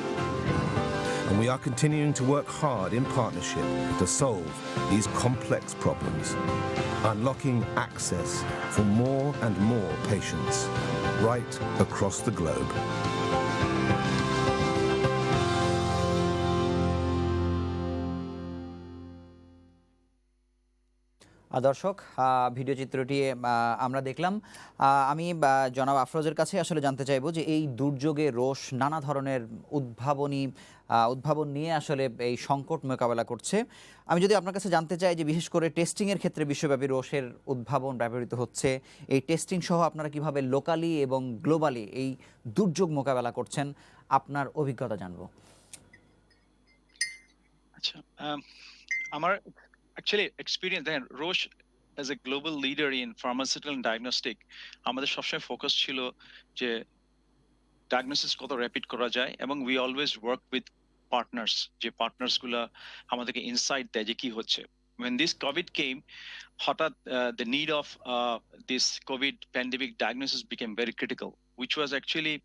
S7: And we are continuing to work hard in partnership to solve these complex problems, unlocking access for more and more patients right across the globe.
S1: দর্শক, video চিত্রটি আমরা দেখলাম। আমি জনাব আফরোজের কাছে আসলে জানতে চাইবো যে এই দুর্যোগে রোশ নানা ধরনের উদ্ভাবন নিয়ে আসলে এই সংকট মোকাবেলা করছে। আমি যদি আপনার কাছে জানতে চাই যে বিশেষ করে টেস্টিংয়ের ক্ষেত্রে বিশ্বব্যাপী রোশের উদ্ভাবন ব্যবহৃত হচ্ছে, এই টেস্টিং সহ আপনারা কিভাবে লোকালি এবং গ্লোবালি এই দুর্যোগ মোকাবেলা করছেন, আপনার অভিজ্ঞতা জানবো।
S6: আচ্ছা, আমার actually experience then Roche as a global leader in pharmaceutical and diagnostic আমাদের সবসময় ফোকাস ছিল যে ডায়াগনোসিস কত র্যাপিড করা যায়, এবং we always work with partners, যে পার্টনার্স গুলা আমাদেরকে ইনসাইট দেয় যে কি হচ্ছে। when this covid came, হঠাৎ the need of this covid pandemic diagnosis became very critical, which was actually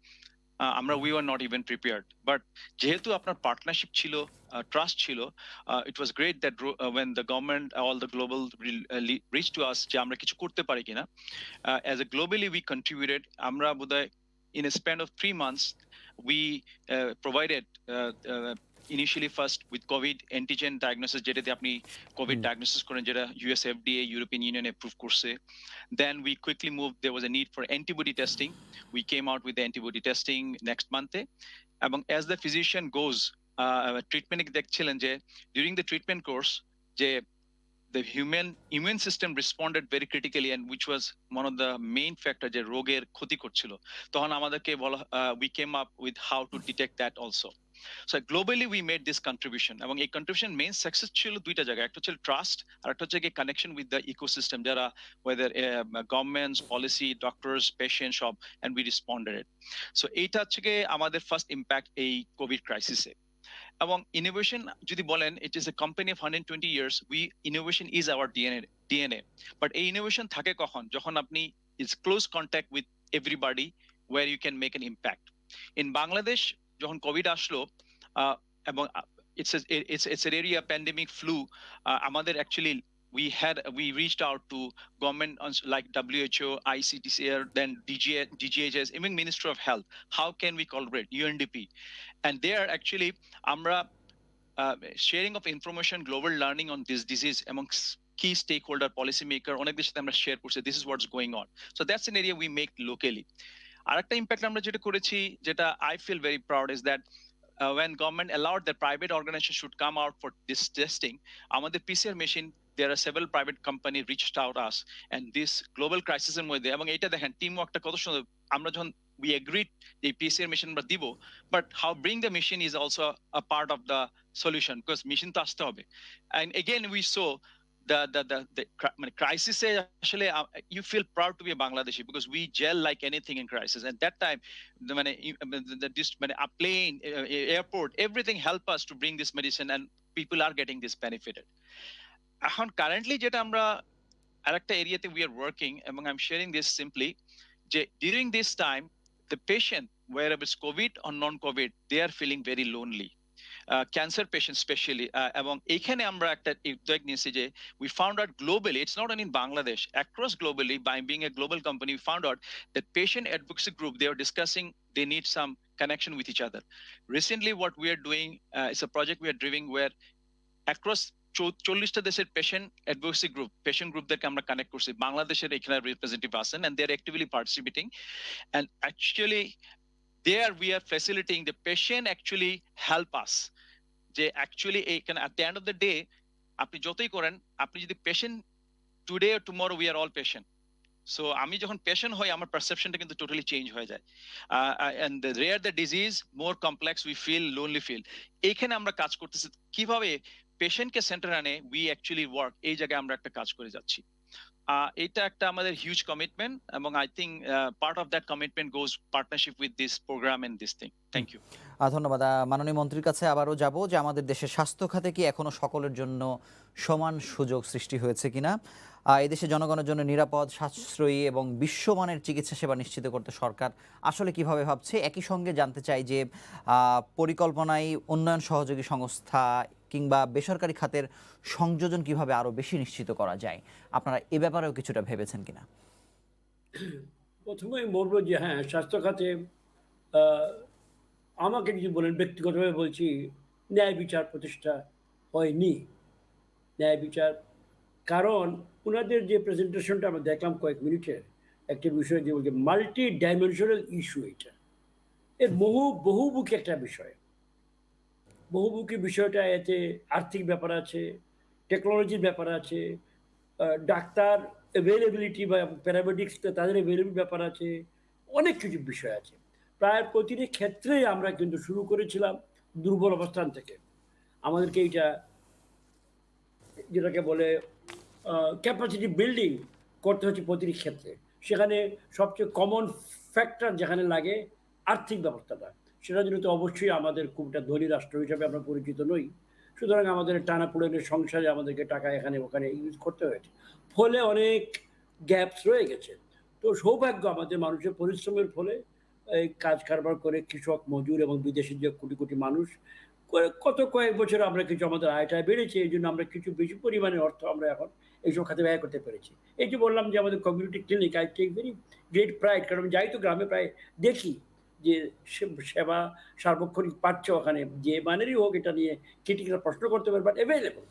S6: আমরা we were not even prepared, but যেহেতু আপনার পার্টনারশিপ ছিল, ট্রাস্ট ছিল, it was great that when the government, all the global reached to us যে আমরা কিছু করতে পারি কিনা, as a globally we contributed। আমরা বোধহয় in a span of 3 months we provided initially first with covid antigen diagnosis, যেটাতে আপনি covid diagnosis করেন, যেটা US FDA European Union approve করছে। Then we quickly moved, there was a need for antibody testing, we came out with the antibody testing next month। এবং as the physician goes treatment দেখছিলেন যে during the treatment course যে the human immune system responded very critically, and which was one of the main factor যে রোগের ক্ষতি করছিল। তখন আমাদেরকে বলা, we came up with how to detect that also। So globally we made this contribution, এবং এই contribution main success ছিল দুইটা জায়গায়, একটা হচ্ছে ট্রাস্ট আর একটা হচ্ছে connection with the ecosystem, যারা whether governments, policy, doctors, patients সব, and we responded it। So এইটা হচ্ছে আমাদের ফার্স্ট ইম্প্যাক্ট এই কোভিড ক্রাইসিসে। এবং ইনোভেশন যদি বলেন, it is a company of 120 years, innovation is our DNA, but এই ইনোভেশন থাকে কখন? যখন আপনি is close contact with everybody where you can make an impact। in Bangladesh যখন কোভিড আসলো, এবং it's an area pandemic flu, আমাদের actually we reached out to government like WHO, ICDCR, then DGHS, even Ministry of Health. How can we collaborate? UNDP, and there actually আমরা sharing of information, global learning on this disease amongst key stakeholder, policy maker, অনেক দেশের সাথে আমরা share করছি, this is what's going on। So that's an area we make locally। আরেকটা impact আমরা যেটা করেছি, যেটা I feel very proud, is that when government allowed that private organization should come out for this testing, আমাদের PCR machine, there are several private company reached out us, and this global crisis এর মধ্যে, এবং এটা দেখেন team ওয়ার্কটা কত সুন্দর। আমরা যখন we agreed the PCR machine আমরা দিব, but how bring the machine is also a part of the solution, because machine তো আসতে হবে। And again we saw the crisis actually you feel proud to be a Bangladeshi because we gel like anything in crisis. And that time a plane, airport, everything help us to bring this medicine, and people are getting this benefited. এখন currently যেটা আমরা আরেকটা এরিয়াতে we are working, এবং I'm sharing this simply, যে during this time the patient, whether it's COVID or non-COVID, they are feeling very lonely. Cancer patients especially, এবং এখানে আমরা একটা উদ্যোগ নিয়েছি যে we found out globally, it's not only in Bangladesh, across globally, by being a global company, we found out that patient advocacy group, they are discussing they need some connection with each other. Recently what we are doing is a project we are driving where across 40টা দেশের patient advocacy group, patient গ্রুপদেরকে আমরা connect করছি, বাংলাদেশের এখানে representative আছেন, and they are actively participating, and actually there we are facilitating the patient actually help us, যে actually এইখানে at the end of the day আপনি যতই করেন, আপনি যদি patient today or tomorrow we are all patient. So আমি যখন patient হই আমার পারসেপশনটা কিন্তু টোটালি চেঞ্জ হয়ে যায়, and the rare the disease, more complex we feel, lonely feel. এইখানে আমরা কাজ করতেছি কিভাবে পেশেন্টকে সেন্টার আনে, উই অ্যাকচুয়ালি ওয়ার্ক, এই জায়গায় আমরা একটা কাজ করে যাচ্ছি। এটা একটা আমাদের হিউজ কমিটমেন্ট, এবং I think part of that commitment goes partnership with this program and this thing. Thank you.
S1: ধন্যবাদ। মাননীয় মন্ত্রীর কাছে আবারও যাব যে আমাদের দেশের স্বাস্থ্য খাতে কি এখনো সকলের জন্য সমান সুযোগ সৃষ্টি হয়েছে কিনা, এদেশে জনগণের জন্য নিরাপদ, সাশ্রয়ী এবং বিশ্বমানের চিকিৎসা সেবা নিশ্চিত করতে সরকার আসলে কিভাবে ভাবছে। একই সঙ্গে জানতে চাই যে পরিকল্পনায় উন্নয়ন সহযোগী সংস্থা কিংবা বেসরকারি খাতের সংযোজন কিভাবে আরও বেশি নিশ্চিত করা যায়, আপনারা এ ব্যাপারেও কিছুটা ভেবেছেন কিনা?
S4: প্রথমেই বলবো যে হ্যাঁ, স্বাস্থ্য খাতে আমাকে যদি বলেন, ব্যক্তিগতভাবে বলছি, ন্যায় বিচার প্রতিষ্ঠা হয়নি। ন্যায় বিচার, কারণ ওনাদের যে প্রেজেন্টেশনটা আমরা দেখলাম কয়েক মিনিটের, একটা বিষয় যে বলছে মাল্টি ডাইমেনশনাল ইস্যু, এটা এর বহুমুখী একটা বিষয়। বহুমুখী বিষয়টা, এতে আর্থিক ব্যাপার আছে, টেকনোলজির ব্যাপার আছে, ডাক্তার অ্যাভেলেবিলিটি বা প্যারামেডিক্স তাদের অ্যাভেলেবিলিটি ব্যাপার আছে, অনেক কিছু বিষয় আছে। প্রায় প্রতিটি ক্ষেত্রেই আমরা কিন্তু শুরু করেছিলাম দুর্বল অবস্থান থেকে। আমাদেরকে এইটা যেটাকে বলে ক্যাপাসিটি বিল্ডিং করতে হচ্ছে প্রতিটি ক্ষেত্রে। সেখানে সবচেয়ে কমন ফ্যাক্টর যেখানে লাগে আর্থিক ব্যবস্থাটা, সেটার জন্য তো অবশ্যই আমাদের খুব একটা ধনী রাষ্ট্র হিসাবে আমরা পরিচিত নই। সুতরাং আমাদের টানাপোড়েনের সংসারে আমাদেরকে টাকা এখানে ওখানে ইউজ করতে হয়েছে, ফলে অনেক গ্যাপস রয়ে গেছে। তো সৌভাগ্য আমাদের মানুষের পরিশ্রমের ফলে এই কাজ কারবার করে কৃষক, মজুর এবং বিদেশি যে কোটি কোটি মানুষ কয়েক বছর আমরা কিছু আমাদের আয়টা বেড়েছে, এই জন্য আমরা কিছু বেশি পরিমাণে অর্থ আমরা এখন এইসব খাতে ব্যয় করতে পেরেছি। এই যে বললাম যে আমাদের community clinic, I take very great pride, কারণ আমি যাই তো গ্রামে প্রায় দেখি যে সেবা সার্বক্ষণিক পাচ্ছে ওখানে, যে মানেরই হোক, এটা নিয়ে ক্রিটিক্যাল প্রশ্ন করতে পারে, বাট অ্যাভেলেবল।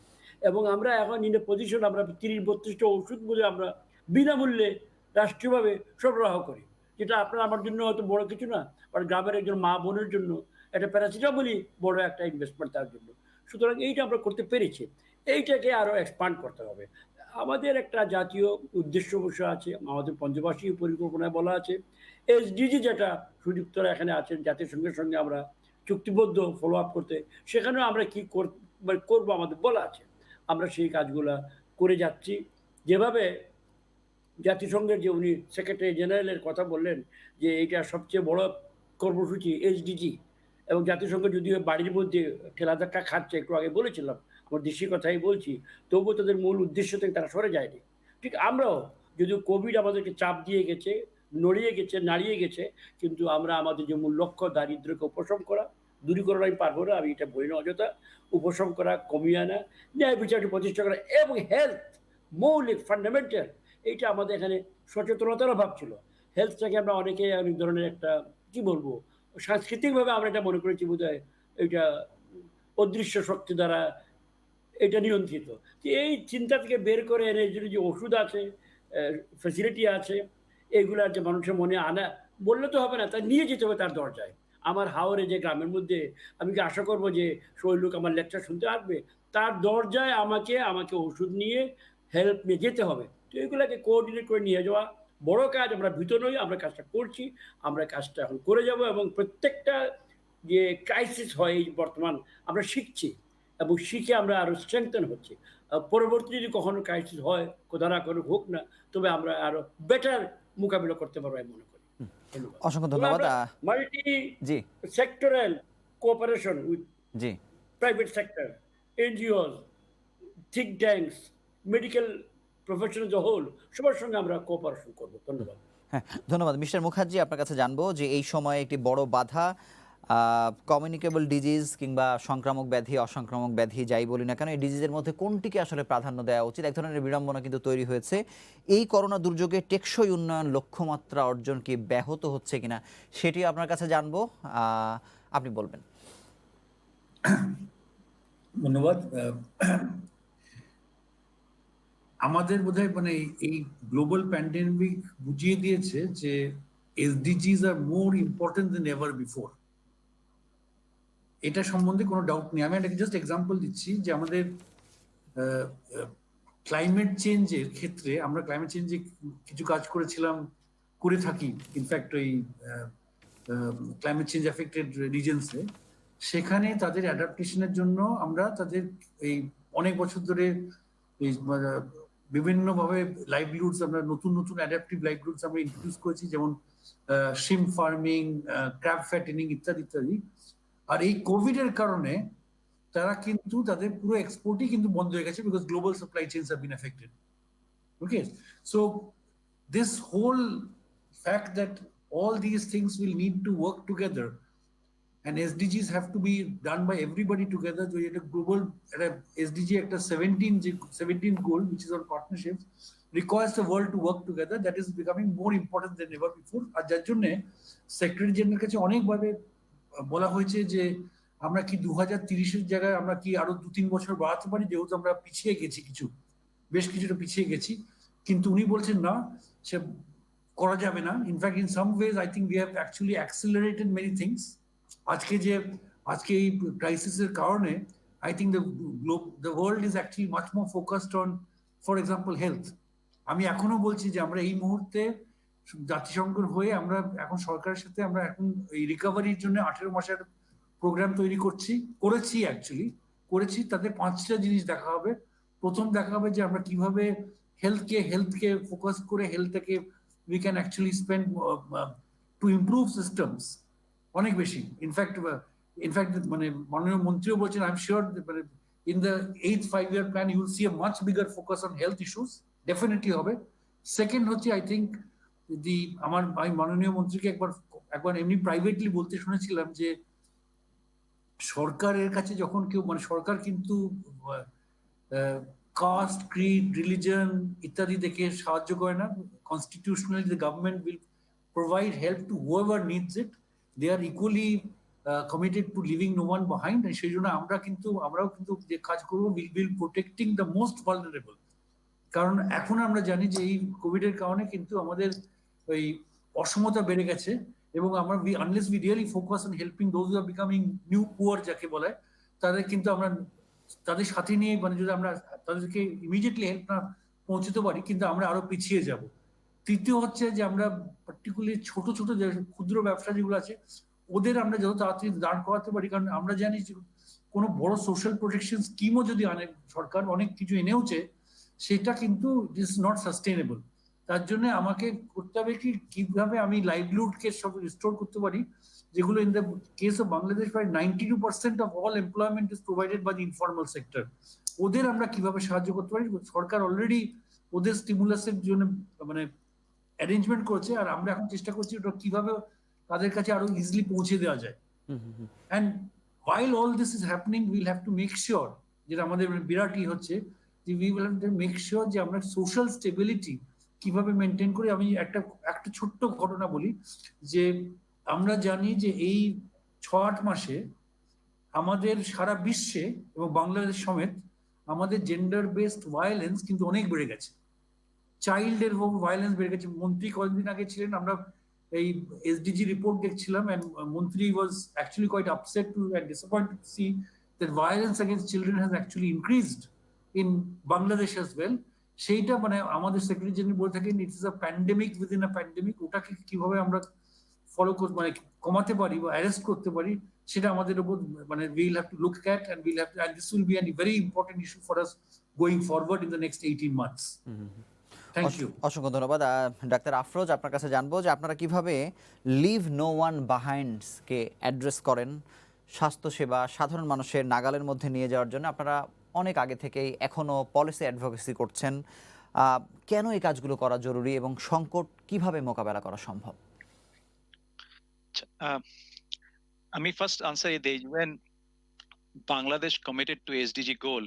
S4: এবং আমরা এখন ইন এ পজিশন, আমরা 30-32টা ওষুধ বলে আমরা বিনামূল্যে রাষ্ট্রীয়ভাবে সরবরাহ করি, যেটা আপনার আমার জন্য হয়তো বড় কিছু না, বাট গ্রামের একজন মা বোনের জন্য একটা প্যারাসিটামলই বড় একটা ইনভেস্টমেন্ট তার জন্য। সুতরাং এইটা আমরা করতে পেরেছি, এইটাকে আরও এক্সপান্ড করতে হবে। আমাদের একটা জাতীয় উদ্দেশ্য অবশ্য আছে, আমাদের পঞ্চবার্ষিকী পরিকল্পনায় বলা আছে, এসডিজি যেটা সুযুক্তরা এখানে আছেন জাতিসংঘের সঙ্গে আমরা চুক্তিবদ্ধ ফলো আপ করতে, সেখানেও আমরা কী করবো আমাদের বলা আছে। আমরা সেই কাজগুলো করে যাচ্ছি। যেভাবে জাতিসংঘের যে উনি সেক্রেটারি জেনারেলের কথা বললেন যে এইটা সবচেয়ে বড় কর্মসূচি এসডিজি, এবং জাতিসংঘ যদিও বাড়ির মধ্যে ঠেলাধাক্কা খাচ্ছে, একটু আগে বলেছিলাম, আমার দেশের কথাই বলছি, তবুও তাদের মূল উদ্দেশ্য থেকে তারা সরে যায়নি। ঠিক আমরাও, যদিও কোভিড আমাদেরকে চাপ দিয়ে গেছে, নড়িয়ে গেছে, নাড়িয়ে গেছে, কিন্তু আমরা আমাদের যে মূল লক্ষ্য, দারিদ্র্যকে উপশম করা, দূরীকরণ আমি পারবো না, আমি এটা বলি না অযথা, উপশম করা, কমিয়ে আনা, ন্যায় বিচারটি প্রতিষ্ঠা করা, এবং হেলথ মৌলিক ফান্ডামেন্টাল, এইটা আমাদের এখানে সচেতনতার অভাব ছিল। হেলথটাকে আমরা অনেকে অনেক ধরনের একটা কি বলবো, সাংস্কৃতিকভাবে আমরা এটা মনে করেছি বোধহয় এটা অদৃশ্য শক্তি দ্বারা এটা নিয়ন্ত্রিত। এই চিন্তা থেকে বের করে এনে যে ওষুধ আছে, ফ্যাসিলিটি আছে, এগুলো যে মানুষের মনে আনা, বললে তো হবে না, তা নিয়ে যেতে হবে তার দরজায়। আমার হাওড়ে যে গ্রামের মধ্যে, আমি কি আশা করবো যে শৈলুক আমার লেকচার শুনতে আসবে? তার দরজায় আমাকে ওষুধ নিয়ে হেল্প নিয়ে যেতে হবে। তো এগুলোকে কোঅর্ডিনেট করে নিয়ে যাওয়া বড় কাজ। আমরা ভীত নই, আমরা কাজটা করছি, আমরা কাজটা এখন করে যাব। এবং প্রত্যেকটা যে ক্রাইসিস হয় এই বর্তমান, আমরা শিখছি এবং শিখে আমরা আরো স্ট্রেংথেন হচ্ছি। পরবর্তী যদি কখনো ক্রাইসিস হয়, খোদা না করুক হোক না, তবে আমরা আরো বেটার মোকাবিলা করতে পারবো আমি মনে করি। ধন্যবাদ।
S1: অসংখ্য
S4: তবে
S1: ধন্যবাদ।
S4: আমরা multi
S1: the
S4: sectoral cooperation with
S1: the
S4: private sector, NGOs, think tanks, medical profession as a whole সবার সঙ্গে আমরা কোঅপারেশন করব। ধন্যবাদ।
S1: হ্যাঁ, ধন্যবাদ মিস্টার মুখার্জি। আপনার কাছে জানবো যে এই সময়ে একটি বড় বাধা কমিউনিকেবল ডিজিজ কিংবা সংক্রামক ব্যাধি, অসংক্রামক ব্যাধি যাই বলি না কেন, এই ডিজিজের মধ্যে কোনটিকে আসলে প্রাধান্য দেওয়া উচিত? এক ধরনের বিড়ম্বনা কিন্তু তৈরি হয়েছে। এই করোনা দুর্যোগে টেকসই উন্নয়ন লক্ষ্যমাত্রা অর্জন কি ব্যাহত হচ্ছে কিনা সেটি আপনার কাছে জানবো, আপনি বলবেন।
S5: ধন্যবাদ। আমাদের বোধহয় মানে এই গ্লোবাল প্যান্ডেমিক বুঝিয়ে দিয়েছে যে এসডিজিজ আর মোর ইম্পর্টেন্ট দেন এভার বিফোর। এটা সম্বন্ধে কোনো ডাউট নেই। আমি একটা জাস্ট এক্সাম্পল দিচ্ছি যে আমাদের ক্লাইমেট চেঞ্জের ক্ষেত্রে আমরা ক্লাইমেট চেঞ্জে কিছু কাজ করে থাকি। ইনফ্যাক্ট ওই ক্লাইমেট চেঞ্জ এফেক্টেড রিজনসে, সেখানে তাদের অ্যাডাপ্টেশনের জন্য আমরা তাদের এই অনেক বছর ধরে এই বিভিন্নভাবে লাইভলিহুডস, আমরা নতুন নতুন অ্যাডাপটিভ লাইভলিহুডস আমরা ইন্ট্রোডিউস করেছি, যেমন শিম ফার্মিং, ক্র্যাব ফ্যাটেনিং ইত্যাদি ইত্যাদি। আর এই কোভিড এর কারণে তারা কিন্তু তাদের পুরো এক্সপোর্টই কিন্তু বন্ধ হয়ে গেছে, because global supply chains have been affected. Okay, so this whole fact that all these things will need to work together and SDGs have to be done by everybody together. So at a global, at a SDG, at a 17 goal, which is on partnerships, requires the world to work together. That is becoming more important than ever before. আর যার জন্য secretary general কাছে অনেকভাবে বলা হয়েছে যে আমরা কি 2030-এর জায়গায় আমরা কি আরো 2-3 বছর বাড়াতে পারি, যেহেতু আমরা পিছিয়ে গেছি, বেশ কিছুটা পিছিয়ে গেছি। কিন্তু উনি বলছেন না, সে করা যাবে না। In fact in some wedge I think we have actually accelerated many things. আজকে এই ক্রাইসিসের কারণে I think the world is actually much more focused on, for example, health. আমি এখনো বলছি যে আমরা এই মুহূর্তে জাতিসংঘের হয়ে আমরা এখন সরকারের সাথে আমরা এখন এই রিকভারির জন্য 18 মাসের প্রোগ্রাম তৈরি করেছি। তাতে 5টা জিনিস দেখা হবে। প্রথম দেখা হবে যে আমরা কিভাবে হেলথকে ফোকাস করে হেলথটাকে we can actually spend to improve systems অনেক বেশি। ইনফ্যাক্ট মানে মাননীয় মন্ত্রীও বলছেন, I am sure in the 8th 5-year plan you will see a much bigger focus on health issues, definitely হবে। সেকেন্ড হচ্ছে, আই থিঙ্ক আমি মাননীয় মন্ত্রীকে একবার এমনি প্রাইভেটলি বলতে শুনেছিলাম যে সরকারের কাছে যখন কেউ, মানে সরকার কিন্তু কাস্ট, ক্রিড, রিলিজন ইত্যাদি দেখে সাহায্য করে না। Constitutionally, the government will provide help to whoever needs it. They are equally committed to leaving no one behind. And সেই জন্য আমরাও কিন্তু যে কাজ করবো, will be protecting the most vulnerable. কারণ এখন আমরা জানি যে এই কোভিড এর কারণে কিন্তু আমাদের ওই অসমতা বেড়ে গেছে, এবং আমরা unless we really focus on helping those who are becoming new poor, যাকে বলে, তাদের কিন্তু আমরা তাদের সাথে নিয়ে, মানে যদি আমরা তাদেরকে ইমিডিয়েটলি হেল্প না পৌঁছতে পারি, কিন্তু আমরা আরো পিছিয়ে যাব। তৃতীয় হচ্ছে যে আমরা পার্টিকুলারলি ছোট যে ক্ষুদ্র ব্যবসা যেগুলো আছে, ওদের আমরা যত তাড়াতাড়ি দাঁড় করাতে পারি, কারণ আমরা জানি যে কোনো বড় সোশ্যাল প্রোটেকশন স্কিমও যদি আনে, সরকার অনেক কিছু এনেওছে, সেটা কিন্তু ইজ নট সাস্টেনেবল। তার জন্য আমাকে করতে হবে কিভাবে আমি লাইভলিহুডকে সব রিস্টোর করতে পারি, যেগুলো in the case of Bangladesh প্রায় 92% of all employment is provided by the informal sector. ওদের আমরা কিভাবে সাহায্য করতে পারি? সরকার অলরেডি ওদের স্টিমুলাসের জন্য মানে অ্যারেঞ্জমেন্ট করেছে, আর আমরা এখন চেষ্টা করছি ওটা কিভাবে তাদের কাছে আরো ইজিলি পৌঁছে দেওয়া যায়। And while all this is happening, we'll have to make sure, যেটা আমাদের বিরাটই হচ্ছে, যে we will have to make sure যে আমরা সোশ্যাল স্টেবিলিটি কিভাবে মেনটেন করি। আমি একটা ছোট্ট ঘটনা বলি, যে আমরা জানি যে এই 6-8 মাসে আমাদের সারা বিশ্বে এবং বাংলাদেশ সমেত আমাদের জেন্ডার বেসড ভায়োলেন্স কিন্তু অনেক বেড়ে গেছে। চাইল্ডের ভায়োলেন্স বেড়ে গেছে। মন্ত্রী কয়েকদিন আগে ছিলেন, আমরা এই এসডিজি রিপোর্ট দেখছিলাম, and মন্ত্রী was actually quite upset and disappointed to see that violence against children has actually increased in Bangladesh as well. সেইটা মানে আমাদের সেক্রেটারি জেনারেল বলে থাকেন, it is a pandemic within a pandemic. ওটাকে কিভাবে আমরা ফলো মানে কমাতে পারি বা অ্যারেস্ট করতে পারি, সেটা আমাদের উপর মানে we'll have to look at and we'll have to, and this will be a very important issue for us going forward in the next 18 months. Thank you.
S1: অসংখ্য ধন্যবাদ ডাক্তার আফরোজ, আপনার কাছে জানবো যে আপনারা কিভাবে লিভ নো ওয়ান বাহাইন্ডসকে অ্যাড্রেস করেন, স্বাস্থ্যসেবা সাধারণ মানুষের নাগালের মধ্যে নিয়ে যাওয়ার জন্য আপনারা অনেক আগে থেকেই এখনও পলিসি অ্যাডভোকেসি করছেন। কেন এই কাজগুলো করা জরুরি এবং সংকট কিভাবে মোকাবেলা করা সম্ভব?
S6: আমি ফার্স্ট আনসার দিই, when Bangladesh committed to SDG goal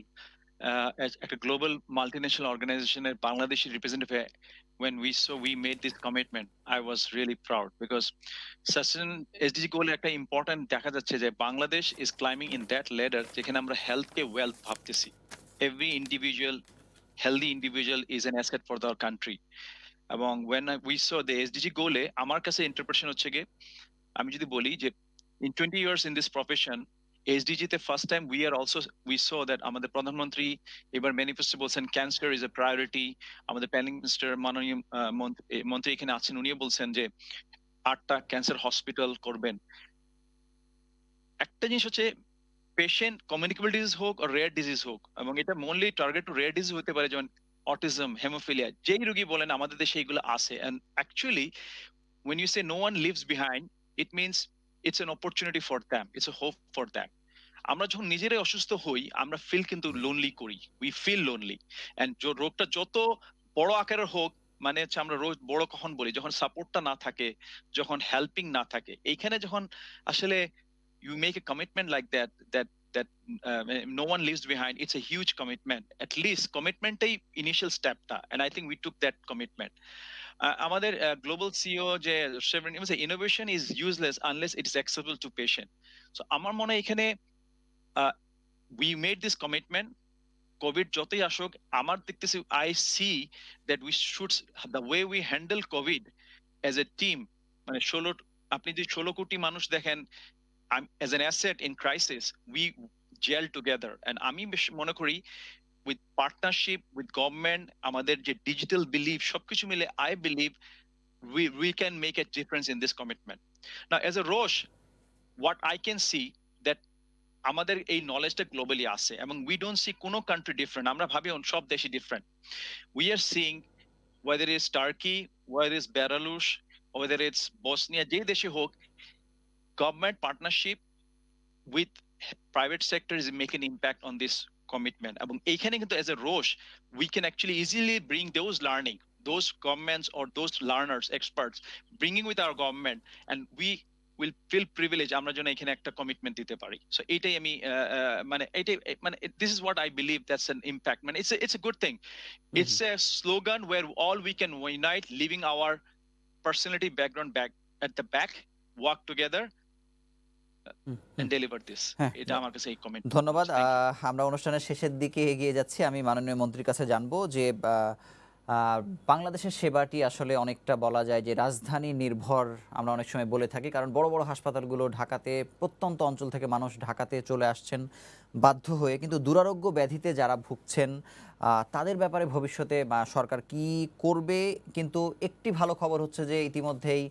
S6: as a global multinational organization and Bangladeshi representative, when we made this commitment, I was really proud because sustain SDG goal একটা important দেখা যাচ্ছে যে Bangladesh is climbing in that ladder যেখানে আমরা health কে wealth ভাবতেছি। Every individual healthy individual is an asset for the country এবং when we saw the SDG goal এ আমার কাছে ইন্টারপ্রিটেশন হচ্ছে গিয়ে, আমি যদি বলি যে in 20 years in this profession SDG তে first time we saw that আমাদের প্রধানমন্ত্রী এবার ম্যানিফেস্টো বলছেন ক্যান্সার ইজ এ প্রায়োরিটি। আমাদের প্ল্যানিং মিনিস্টার মাননীয় মন্ত্রী এখানে আছেন, উনিও বলছেন যে 8টা ক্যান্সার হসপিটাল করবেন। একটা জিনিস হচ্ছে পেশেন্ট কমিউনিকেবল ডিজিজ হোক আর রেয়ার ডিজিজ হোক, এবং এটা মোনলি টার্গেট টু রেয়ার ডিজিজ হতে পারে, যেমন অটিজম, হেমোফিলিয়া, যেই রোগী বলেন আমাদের দেশে এগুলো আছে। and actually when you say no one leaves behind, it means it's an opportunity for them, it's a hope for them. আমরা যখন নিজেরাই অসুস্থ হই আমরা ফিল কিন্তু লোনলি করি, উই ফিল লোনলি। এন্ড রোগটা যত বড় আকারের হোক, মানে হচ্ছে আমরা রোজ বড় কখন বলি, যখন সাপোর্টটা না থাকে, যখন হেল্পিং না থাকে, এইখানে যখন আসলে you make a commitment like that no one leaves behind, it's a huge commitment. At least commitment-টাই initial step-টা, and I think we took that commitment. আমাদের গ্লোবাল সিইও যে innovation is useless unless it is accessible to patient. So আমার মনে হয় এখানে we made this commitment. Covid যতই আসুক, আমার দেখতেছি I see that we should, the way we handle COVID as a team, মানে আপনি যদি 16 কোটি মানুষ দেখেন, as an asset in crisis, we gel together. And আমি বেশ মনে করি with partnership with government, আমাদের যে digital belief সবকিছু মিলে, I believe we can make a difference in this commitment. Now as a Roche, what I can see that আমাদের এই নলেজটা গ্লোবালি আছে এবং we don't see কোনো country different, আমরা ভাবি সব দেশই different. We are seeing whether it's Turkey, whether it's Belarus, whether it's Bosnia, যে দেশে হোক, government partnership with private sector is making impact on this commitment. এবং এইখানে কিন্তু as a Roche we can actually easily bring those learning, those governments or those learners, experts, bringing with our government, and we will feel privileged আমরা যেন এখানে একটা commitment দিতে পারি। So এইটাই আমি মানে this is what I believe, that's an impact. মানে it's a good thing. It's a slogan where all we can unite, leaving our personality background back at the back, work together and deliver this. এটা আমার কাছে এই comment.
S1: ধন্যবাদ। আমরা অনুষ্ঠানের শেষের দিকে এগিয়ে যাচ্ছি। আমি মাননীয় মন্ত্রীর কাছে জানবো যে বাংলাদেশের সেবাটি আসলে অনেকটা বলা যায় যে রাজধানী নির্ভর আমরা অনেক সময় বলে থাকি, কারণ বড় বড় হাসপাতালগুলো ঢাকাতে, প্রত্যন্ত অঞ্চল থেকে মানুষ ঢাকাতে চলে আসছেন বাধ্য হয়ে, কিন্তু দুরারোগ্য ব্যাধিতে যারা ভুগছেন তাদের ব্যাপারে ভবিষ্যতে সরকার কি করবে। কিন্তু একটি ভালো খবর হচ্ছে যে ইতিমধ্যেই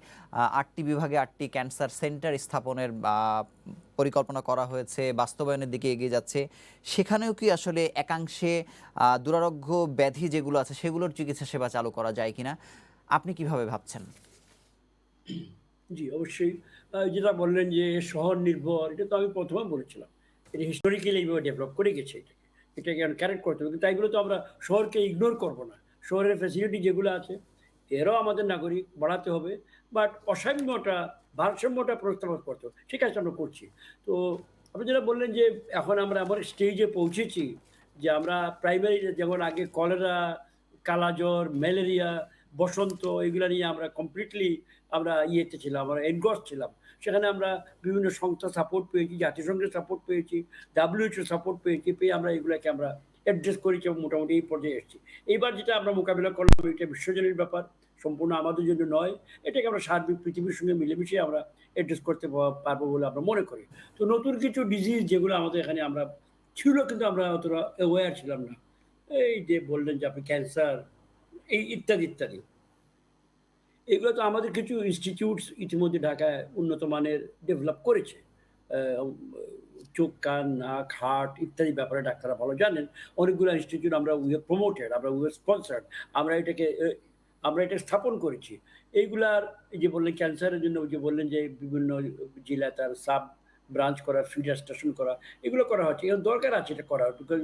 S1: 8টি বিভাগে 8টি ক্যান্সার সেন্টার স্থাপনের পরিকল্পনা করা হয়েছে, বাস্তবায়নের দিকে এগিয়ে যাচ্ছে। সেখানেও কি আসলে একাংশে দুরারোগ্য ব্যাধি যেগুলো আছে সেগুলোর চিকিৎসা সেবা চালু করা যায় কিনা, আপনি কিভাবে ভাবছেন?
S4: জি অবশ্যই, যেটা বললেন যে শহর নির্ভর, এটা তো আমি প্রথমে বলেছিলাম, এটা হিস্টোরিক্যালি এইভাবে ডেভেলপ করে গেছে। এটাকে কারেক্ট করতে হবে, কিন্তু তাই বলে তো আমরা শহরকে ইগনোর করবো না। শহরের ফ্যাসিলিটি যেগুলো আছে এরাও আমাদের নাগরিক বাড়াতে হবে, বাট অসাম্যটা, ভারসাম্যটা প্রস্তাব করতে হবে। ঠিক আছে, আমরা করছি। তো আপনি যেটা বললেন যে এখন আমরা আমার স্টেজে পৌঁছেছি যে আমরা প্রাইমারি, যেমন আগে কলেরা, কালাজ্বর, ম্যালেরিয়া, বসন্ত, এগুলো নিয়ে আমরা কমপ্লিটলি আমরা ইয়েতে ছিলাম, আমরা এনগস ছিলাম। সেখানে আমরা বিভিন্ন সংস্থা সাপোর্ট পেয়েছি, জাতিসংঘের সাপোর্ট পেয়েছি, WHO সাপোর্ট পেয়ে আমরা এগুলোকে আমরা অ্যাড্রেস করেছি এবং মোটামুটি এই পর্যায়ে এসেছি। এইবার যেটা আমরা মোকাবিলা করলাম, এটা বিশ্বজনীন ব্যাপার, সম্পূর্ণ আমাদের জন্য নয়। এটাকে আমরা সার্বিক পৃথিবীর সঙ্গে মিলেমিশে আমরা অ্যাড্রেস করতে পারবো বলে আমরা মনে করি। তো নতুন কিছু ডিজিজ যেগুলো আমাদের এখানে আমরা ছিল কিন্তু আমরা অতটা অ্যাওয়্যার ছিলাম না, এই যে বললেন যে আপনি ক্যান্সার, এই ইত্যাদি ইত্যাদি, এগুলো তো আমাদের কিছু ইনস্টিটিউটস ইতিমধ্যে ঢাকায় উন্নত মানের ডেভেলপ করেছে। চোখ কান নাক হার্ট ইত্যাদি ব্যাপারে ডাক্তাররা ভালো জানেন। অনেকগুলো ইনস্টিটিউট আমরা উই হ্যাভ প্রমোটেড, আমরা উই হ্যাভ স্পন্সার্ড, আমরা এটা স্থাপন করেছি। এইগুলার এই যে বললেন ক্যান্সারের জন্য, ওই যে বললেন যে বিভিন্ন জেলায় তার সাব ব্রাঞ্চ করা, ফিডার স্টেশন করা, এগুলো করা হচ্ছে। এর দরকার আছে এটা করা, because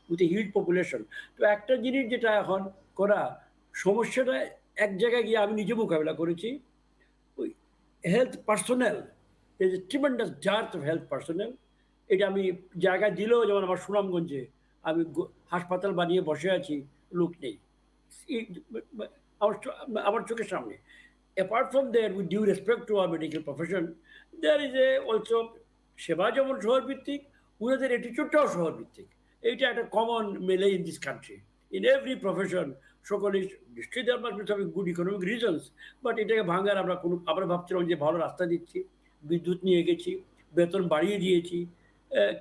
S4: with a huge population. তো একটা জিনিস যেটা এখন করা, সমস্যাটা এক জায়গায় গিয়ে আমি নিজে মোকাবিলা করেছি। ওই health personnel, there is a tremendous dearth of health personnel. এটা আমি জায়গা দিলেও, যেমন আমার সুনামগঞ্জে আমি হাসপাতাল বানিয়ে বসে আছি, লোক নেই আমার চোখের সামনে। Apart from that, with due respect to our medical profession, there is also সেবা যেমন শহরভিত্তিক, উনাদের অ্যাটিটিউডটাও শহরভিত্তিক। এইটা একটা কমন মেলে in this country, in every profession. সকলেই নিশ্চয়ই দেওয়ার মাঝে হবে গুড ইকোনমিক রিজনস, বাট এটাকে ভাঙার আমরা ভাবছিলাম যে ভালো রাস্তা দিচ্ছি, বিদ্যুৎ নিয়ে গেছি, বেতন বাড়িয়ে দিয়েছি,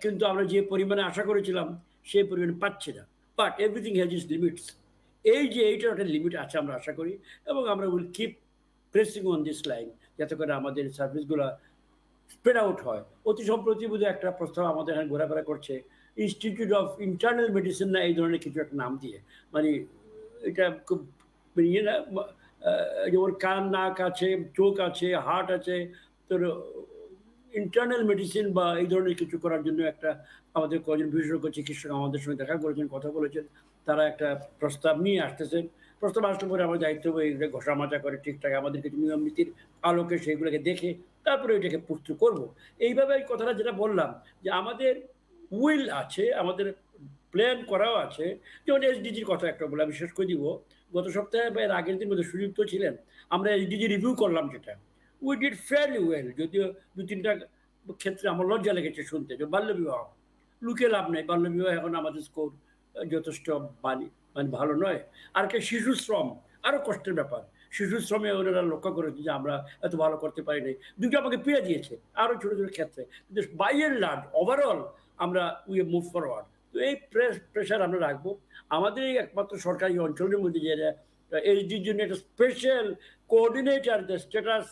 S4: কিন্তু আমরা যে পরিমাণে আশা করেছিলাম সেই পরিমাণে পাচ্ছি না। But everything has its limits. এই যে এইটার একটা লিমিট আছে আমরা আশা করি, এবং আমরা will keep pressing on this line, যাতে করে আমাদের সার্ভিসগুলো স্প্রেড আউট হয়। অতি সম্প্রতি বোধহয় একটা প্রস্তাব আমাদের এখানে ঘোরাফেরা করছে, ইনস্টিটিউট অফ ইন্টারনাল মেডিসিন না এই ধরনের কিছু একটা নাম দিয়ে, মানে এটা খুব ইয়ে না, যেমন কান নাক আছে, চোখ আছে, হার্ট আছে, তোর ইন্টারনাল মেডিসিন বা এই ধরনের কিছু করার জন্য একটা আমাদের কয়েকজন বিশেষজ্ঞ চিকিৎসক আমাদের সঙ্গে দেখা করেছেন, কথা বলেছেন, তারা একটা প্রস্তাব নিয়ে আসতেছেন। প্রস্তাব আসলে পরে আমার দায়িত্ব হবে এগুলো ঘষামাজা করে ঠিকঠাক আমাদের কিছু নিয়ম নীতির আলোকে সেগুলোকে দেখে তারপরে এটাকে প্রস্তুত করব। এইভাবে এই কথাটা যেটা বললাম, যে আমাদের উইল আছে, আমাদের প্ল্যান করাও আছে। যেমন এসডিজির কথা একটা বলে আমি শেষ করে দিব। গত সপ্তাহে বা এর আগের দিন মধ্যে সুযুক্ত ছিলেন, আমরা এসডিজি রিভিউ করলাম, যেটা উই ডিড ফেয়ারলি ওয়েল, যদিও দু তিনটা ক্ষেত্রে আমার লজ্জা লেগেছে শুনতে, যে বাল্যবিবাহ লুকে লাভ নেই, বাল্যবিবাহ এখন আমাদের স্কোর যথেষ্ট মানে ভালো নয়। আর একটা শিশু শ্রম, আরও কষ্টের ব্যাপার। শিশু শ্রমে ওনারা লক্ষ্য করেছে যে আমরা এত ভালো করতে পারি নাই, দুটো আমাকে পেয়ে দিয়েছে আরও ছোটো ছোটো ক্ষেত্রে, কিন্তু বাই এন্ড লার্জ ওভারঅল আমরা উই মুভ ফরওয়ার্ড। তো এই প্রেশার আমরা রাখবো। আমাদের এই একমাত্র সরকারি অঞ্চলের মধ্যে যে এইচডির জন্য একটা special coordinator, the status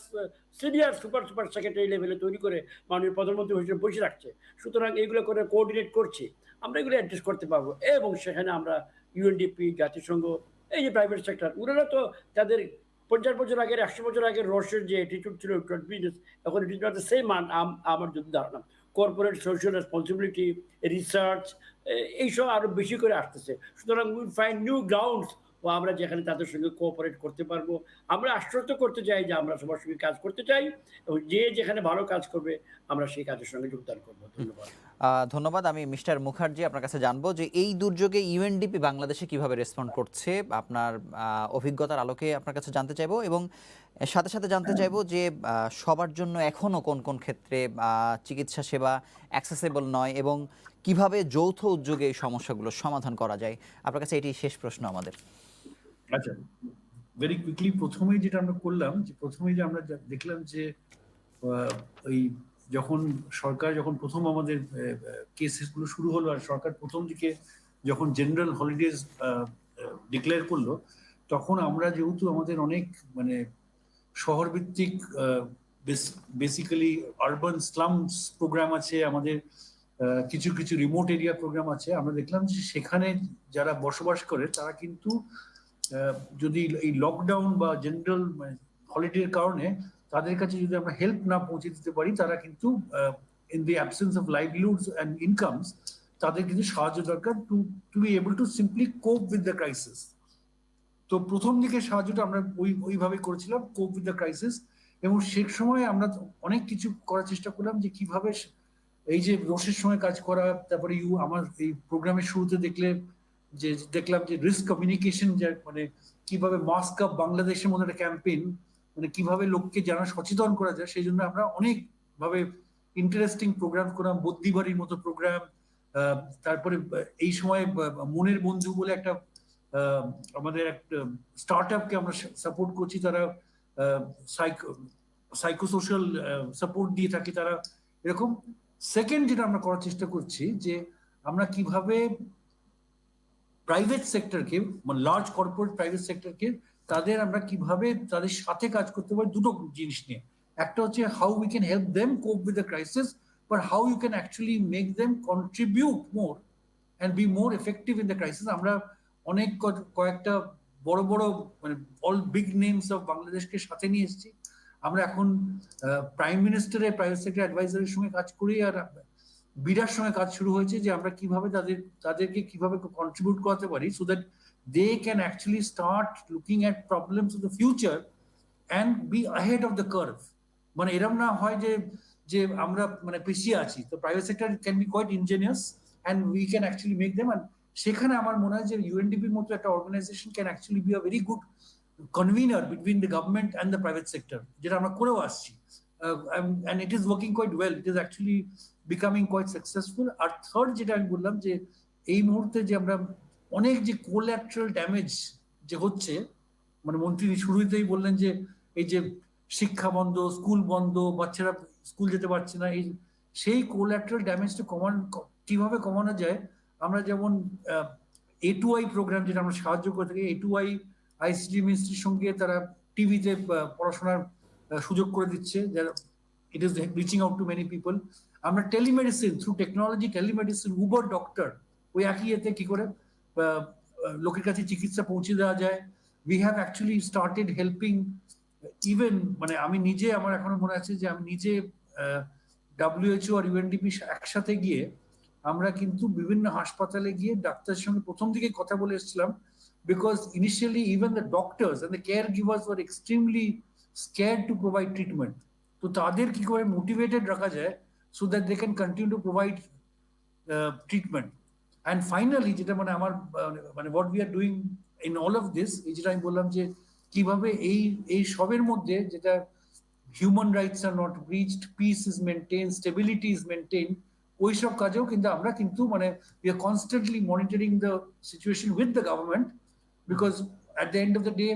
S4: senior super secretary লেভেলে তৈরি করে মাননীয় প্রধানমন্ত্রী হিসেবে বসে রাখছে। সুতরাং এগুলো করে কোঅর্ডিনেট করছি, আমরা এগুলো অ্যাড্রেস করতে পারবো। এবং সেখানে আমরা ইউএনডিপি, জাতিসংঘ, এই যে প্রাইভেট সেক্টর, ওনারা তো তাদের 50 বছর আগের 100 বছর আগের রসের যে অ্যাটিটিউড ছিল বিজনেস, এখন it is not the same. আমার যদি ধারণা কর্পোরেট সোশ্যাল রেসপন্সিবিলিটি, রিসার্চ, এইসব আরও বেশি করে আসতেছে। সুতরাং উইল ফাইন্ড নিউ গ্রাউন্ডস, ও আমরা যেখানে তাদের সঙ্গে কোঅপারেট করতে পারবো। আমরা আশ্বস্ত করতে চাই যে আমরা সবার সঙ্গে কাজ করতে চাই, এবং যে যেখানে ভালো কাজ করবে আমরা সেই কাজের সঙ্গে যোগদান করবো। ধন্যবাদ।
S1: ধন্যবাদ। আমি মিস্টার মুখার্জি আপনার কাছে জানবো যে এই দুর্যোগে ইউএনডিপি বাংলাদেশে কিভাবে রেসপন্ড করছে, আপনার অভিজ্ঞতার আলোকে আপনার কাছে জানতে চাইবো, এবং সাথে সাথে জানতে চাইবো যে সবার জন্য এখনও কোন কোন ক্ষেত্রে চিকিৎসা সেবা অ্যাক্সেসেবল নয়, এবং কিভাবে যৌথ উদ্যোগে এই সমস্যাগুলো সমাধান করা যায়। আপনার কাছে এটি শেষ প্রশ্ন আমাদের।
S5: আচ্ছা, ভেরি কুইকলি প্রথমেই যেটা আমরা করলাম, যে প্রথমেই যে আমরা দেখলাম যে ওই সরকার যখন প্রথম আমাদের কেসেসগুলো শুরু হলো, আর সরকার প্রথম দিকে যখন জেনারেল হলিডেজ ডিক্লেয়ার করলো, তখন আমরা যেহেতু আমাদের অনেক মানে শহরভিত্তিক বেসিক্যালি আরবান স্লামস প্রোগ্রাম আছে, আমাদের কিছু কিছু রিমোট এরিয়া প্রোগ্রাম আছে, আমরা দেখলাম যে সেখানে যারা বসবাস করে তারা কিন্তু যদি এই লকডাউন বা জেনারেল হলিডের কারণে তাদের কাছে যদি আমরা হেল্প না পৌঁছে দিতে পারি, তারা কিন্তু in the absence of livelihoods and incomes তাদের কিন্তু সাহায্য দরকার to be able to simply cope with the crisis. তো প্রথম দিকে সাহায্যটা আমরা ওইভাবে করেছিলাম, কোপ উইথ দ্য ক্রাইসিস। এবং সেই সময় আমরা অনেক কিছু করার চেষ্টা করলাম, যে কিভাবে এই যে রোষের সময় কাজ করা, তারপরে আমার এই প্রোগ্রামের শুরুতে দেখলাম যে রিস্ক কমিউনিকেশন, মানে কিভাবে মাস্ক আপ বাংলাদেশের মধ্যে একটা ক্যাম্পেইন, মানে কিভাবে লোককে জানা সচেতন করা যায়, সেই জন্য আমরা অনেকভাবে ইন্টারেস্টিং প্রোগ্রাম করলাম, বদ্যিবাড়ির মতো প্রোগ্রাম। তারপরে এই সময় মনের বন্ধু বলে একটা আমাদের একটা স্টার্ট আপকে আমরা সাপোর্ট করছি, তারা সাইকোসোশ্যাল সাপোর্ট দিয়ে থাকে তারা, এরকম। সেকেন্ড যেটা আমরা করার চেষ্টা করছি, যে আমরা কিভাবে প্রাইভেট সেক্টরকে, মানে লার্জ কর্পোরেট প্রাইভেট সেক্টরকে, আমরা কিভাবে তাদের সাথে কাজ করতে পারি দুটো জিনিস নিয়ে। একটা হচ্ছে how we can help them কোপ with the crisis, but how you can actually make them contribute more and be more effective in the crisis. আমরা অনেক কয়েকটা বড় বড় মানে অল বিগ নেমস অফ বাংলাদেশকে সাথে নিয়ে এসেছি। আমরা এখন প্রাইম মিনিস্টারের প্রাইভেট সেক্টর অ্যাডভাইজারের সঙ্গে কাজ করি, আর বিরার সঙ্গে কাজ শুরু হয়েছে যে আমরা কিভাবে তাদেরকে কিভাবে কন্ট্রিবিউট করাতে পারি, so that they can actually start looking at problems of the future and be ahead of the curve. মানে এরকম না হয় যে আমরা মানে পিছিয়ে আছি। তো private sector can be quite ingenious and we can actually make them. And সেখানে আমার মনে হয় যে ইউএনডিপির মতো একটা organization can actually be a very good convener between the government and the private sector, যেটা আমরা করেও আসছি। And it is working quite well. It is actually becoming quite successful. R third যেটা আমি বললাম যে এই মুহূর্তে যে আমরা অনেক যে কোল্যাটারাল ড্যামেজ যে হচ্ছে, মানে মন্ত্রী শুরুতেই বললেন যে এই যে শিক্ষা বন্ধ, স্কুল বন্ধ, বাচ্চারা স্কুল যেতে পারছে না, এই সেই কোল্যাটারাল ড্যামেজটা কিভাবে কমানো যায়। আমরা যেমন A2I প্রোগ্রাম, যেটা আমরা সাহায্য করে থাকি, A2I আইসিটি মিনিস্ট্রির সঙ্গে তারা টিভিতে পড়াশোনার সুযোগ করে দিচ্ছে, যারা it is reaching out to many people. আমরা telemedicine, through technology telemedicine, Uber doctor, ওই একই এতে কি করে লোকের কাছে চিকিৎসা পৌঁছে দেওয়া যায়। We have actually started helping even, মানে আমি নিজে, আমার এখনো মনে আছে যে আমি নিজে WHO আর ইউএনডিপি একসাথে গিয়ে আমরা কিন্তু বিভিন্ন হাসপাতালে গিয়ে ডাক্তারের সঙ্গে প্রথম দিকে কথা বলে এসেছিলাম, because initially even the doctors and the caregivers were extremely scared to provide treatment. তো তাদের কি করে মোটিভেটেড রাখা যায় so that they can continue to provide treatment. And finally যেটা মানে আমার মানে what we are doing in all of this, এই যেটা আমি বললাম যে কিভাবে এই সবের মধ্যে যেটা human rights are not breached, peace is maintained, stability is maintained, ওই সব কাজেও কিন্তু আমরা কিন্তু মানে we are constantly monitoring the situation with the government, because at the end of the day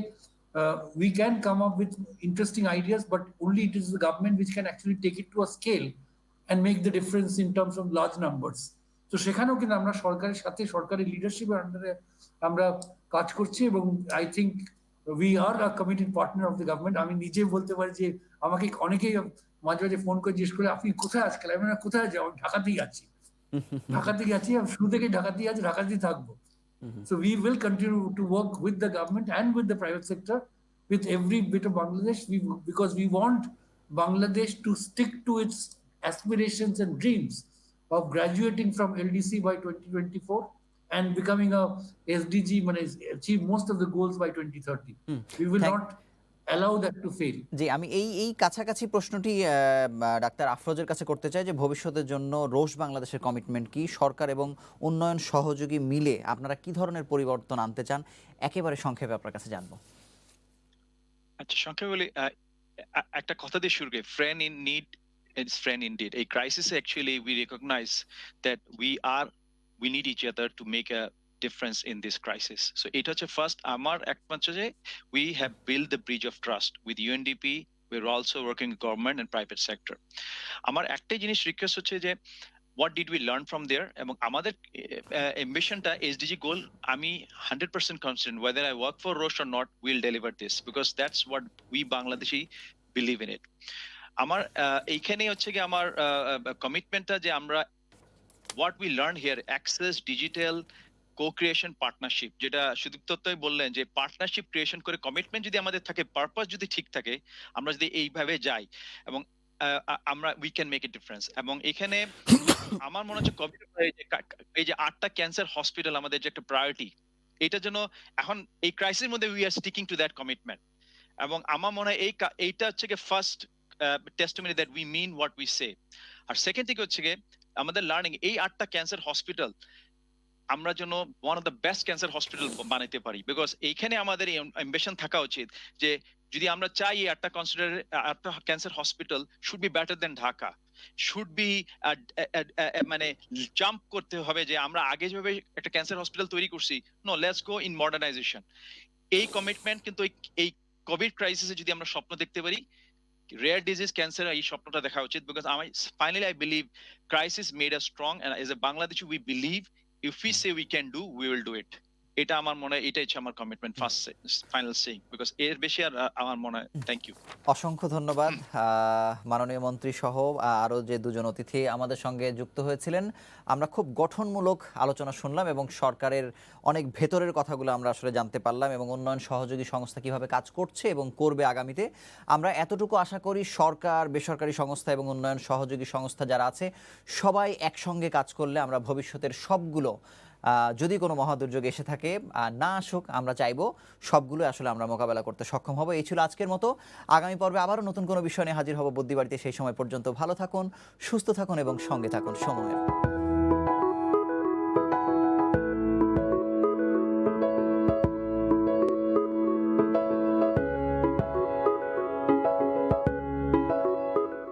S5: we can come up with interesting ideas, but only it is the government which can actually take it to a scale and make the difference in terms of large numbers. তো সেখানেও কিন্তু আমরা সরকারের সাথে, সরকারি লিডারশিপের আন্ডারে আমরা কাজ করছি, এবং I think we are a committed partner of the government. আমি নিজে বলতে পারি যে আমাকে অনেকেই মাঝে মাঝে ফোন করে জিজ্ঞেস করে আপনি কোথায় আজকাল, আমি কোথায় যাও, ঢাকাতেই আছি, ঢাকাতেই আছি, শুরু থেকেই ঢাকাতেই আছি, ঢাকাতেই থাকবো। So we will continue to work with the government and with the private sector, with every bit of Bangladesh, because we want Bangladesh to stick to its aspirations and dreams of graduating from LDC by 2024 and becoming a SDG, achieve most of the goals by 2030. We will not allow that to fail.
S1: জি, আমি এই কাছাকাছি প্রশ্নটি doctor আফরোজের কাছে করতে চাই যে ভবিষ্যতের জন্য রোশ বাংলাদেশের কমিটমেন্ট কি, সরকার এবং উন্নয়ন সহযোগী মিলে আপনারা কি ধরনের পরিবর্তন আনতে চান, একেবারে সংক্ষেপে আপনার কাছে জানবো।
S6: আচ্ছা, সংক্ষেপে বলি, একটা কথা দিয়ে শুরু করি, friend in need is friend indeed. এই ক্রাইসিসে actually we recognise that we need each other to make a difference in this crisis. So এটা হচ্ছে ফার্স্ট আমার একমাত্র যে we have built the bridge of trust with UNDP. We're also working with government and private sector. আমার একটাই জিনিস request হচ্ছে যে what did we learn from there, এবং আমাদের ambitionটা SDG goal আমি 100% confident whether I work for Roche or not, we'll deliver this, because that's what we Bangladeshi believe in it. আমার এইখানেই হচ্ছে কি আমার কমিটমেন্টটা যে আমরা what we learned here, access, digital, co-creation, partnership, যেটা সুদীপ্ত দত্তই বললেন যে পার্টনারশিপ ক্রিয়েশন করে কমিটমেন্ট যদি আমাদের থাকে, পারপাস যদি ঠিক থাকে, আমরা যদি এইভাবে যাই এবং আমরা we can make a difference. এবং এখানে আমার মনে হচ্ছে এই যে 8টা ক্যান্সার হসপিটাল আমাদের যে একটা প্রায়োরিটি, এটা যেন এখন এই ক্রাইসিসের মধ্যে we are sticking to that commitment. এবং আমার মনে হয় এইটা হচ্ছে কি first testimony that we mean what we say. আর সেকেন্ড থেকে হচ্ছে কি আমাদের লার্নিং, এই 8টা ক্যান্সার হসপিটাল আমরা যেন one of the best cancer hospital বানাতে পারি, বিকজ এইখানে আমাদের অ্যাম্বিশন থাকা উচিত যে যদি আমরা চাই এই 8টা cancer hospital should be better than Dhaka, should be মানে জাম্প করতে হবে যে আমরা আগে যেভাবে একটা ক্যান্সার হসপিটাল তৈরি করছি, no, let's go in modernization. এই কমিটমেন্ট কিন্তু এই কোভিড ক্রাইসিসে যদি আমরা স্বপ্ন দেখতে পারি, rare disease cancer, এই স্বপ্নটা দেখা উচিত, because finally I believe crisis made us strong, and as a Bangladeshi we believe if we say we can do, we will do it. এটা আমার মনে হয় এটাই হচ্ছে আমার commitment first final saying, because এর বেশি আর আমার মনে হয়। Thank you.
S1: অসংখ্য ধন্যবাদ মাননীয় মন্ত্রী সহ আরও যে দুজন অতিথি আমাদের সঙ্গে যুক্ত হয়েছিলেন। আমরা খুব গঠনমূলক আলোচনা শুনলাম এবং সরকারের অনেক ভেতরের কথাগুলো আমরা আসলে জানতে পারলাম এবং উন্নয়ন সহযোগী সংস্থা কিভাবে কাজ করছে এবং করবে আগামীতে। আমরা এতটুকু আশা করি সরকার, বেসরকারি সংস্থা এবং উন্নয়ন সহযোগী সংস্থা যারা আছে সবাই একসঙ্গে কাজ করলে আমরা ভবিষ্যতের সবগুলো যদি কোনো মহাদুর্যোগ এসে থাকে, না আসুক, আমরা চাইবো সবগুলো আসলে আমরা মোকাবেলা করতে সক্ষম হব। এই ছিল আজকের মতো। আগামী পর্বে আবারও নতুন কোনো বিষয় নিয়ে হাজির হব বুদ্ধিবাড়িতে। সেই সময় পর্যন্ত ভালো থাকুন, সুস্থ থাকুন এবং সঙ্গে থাকুন সময়ের।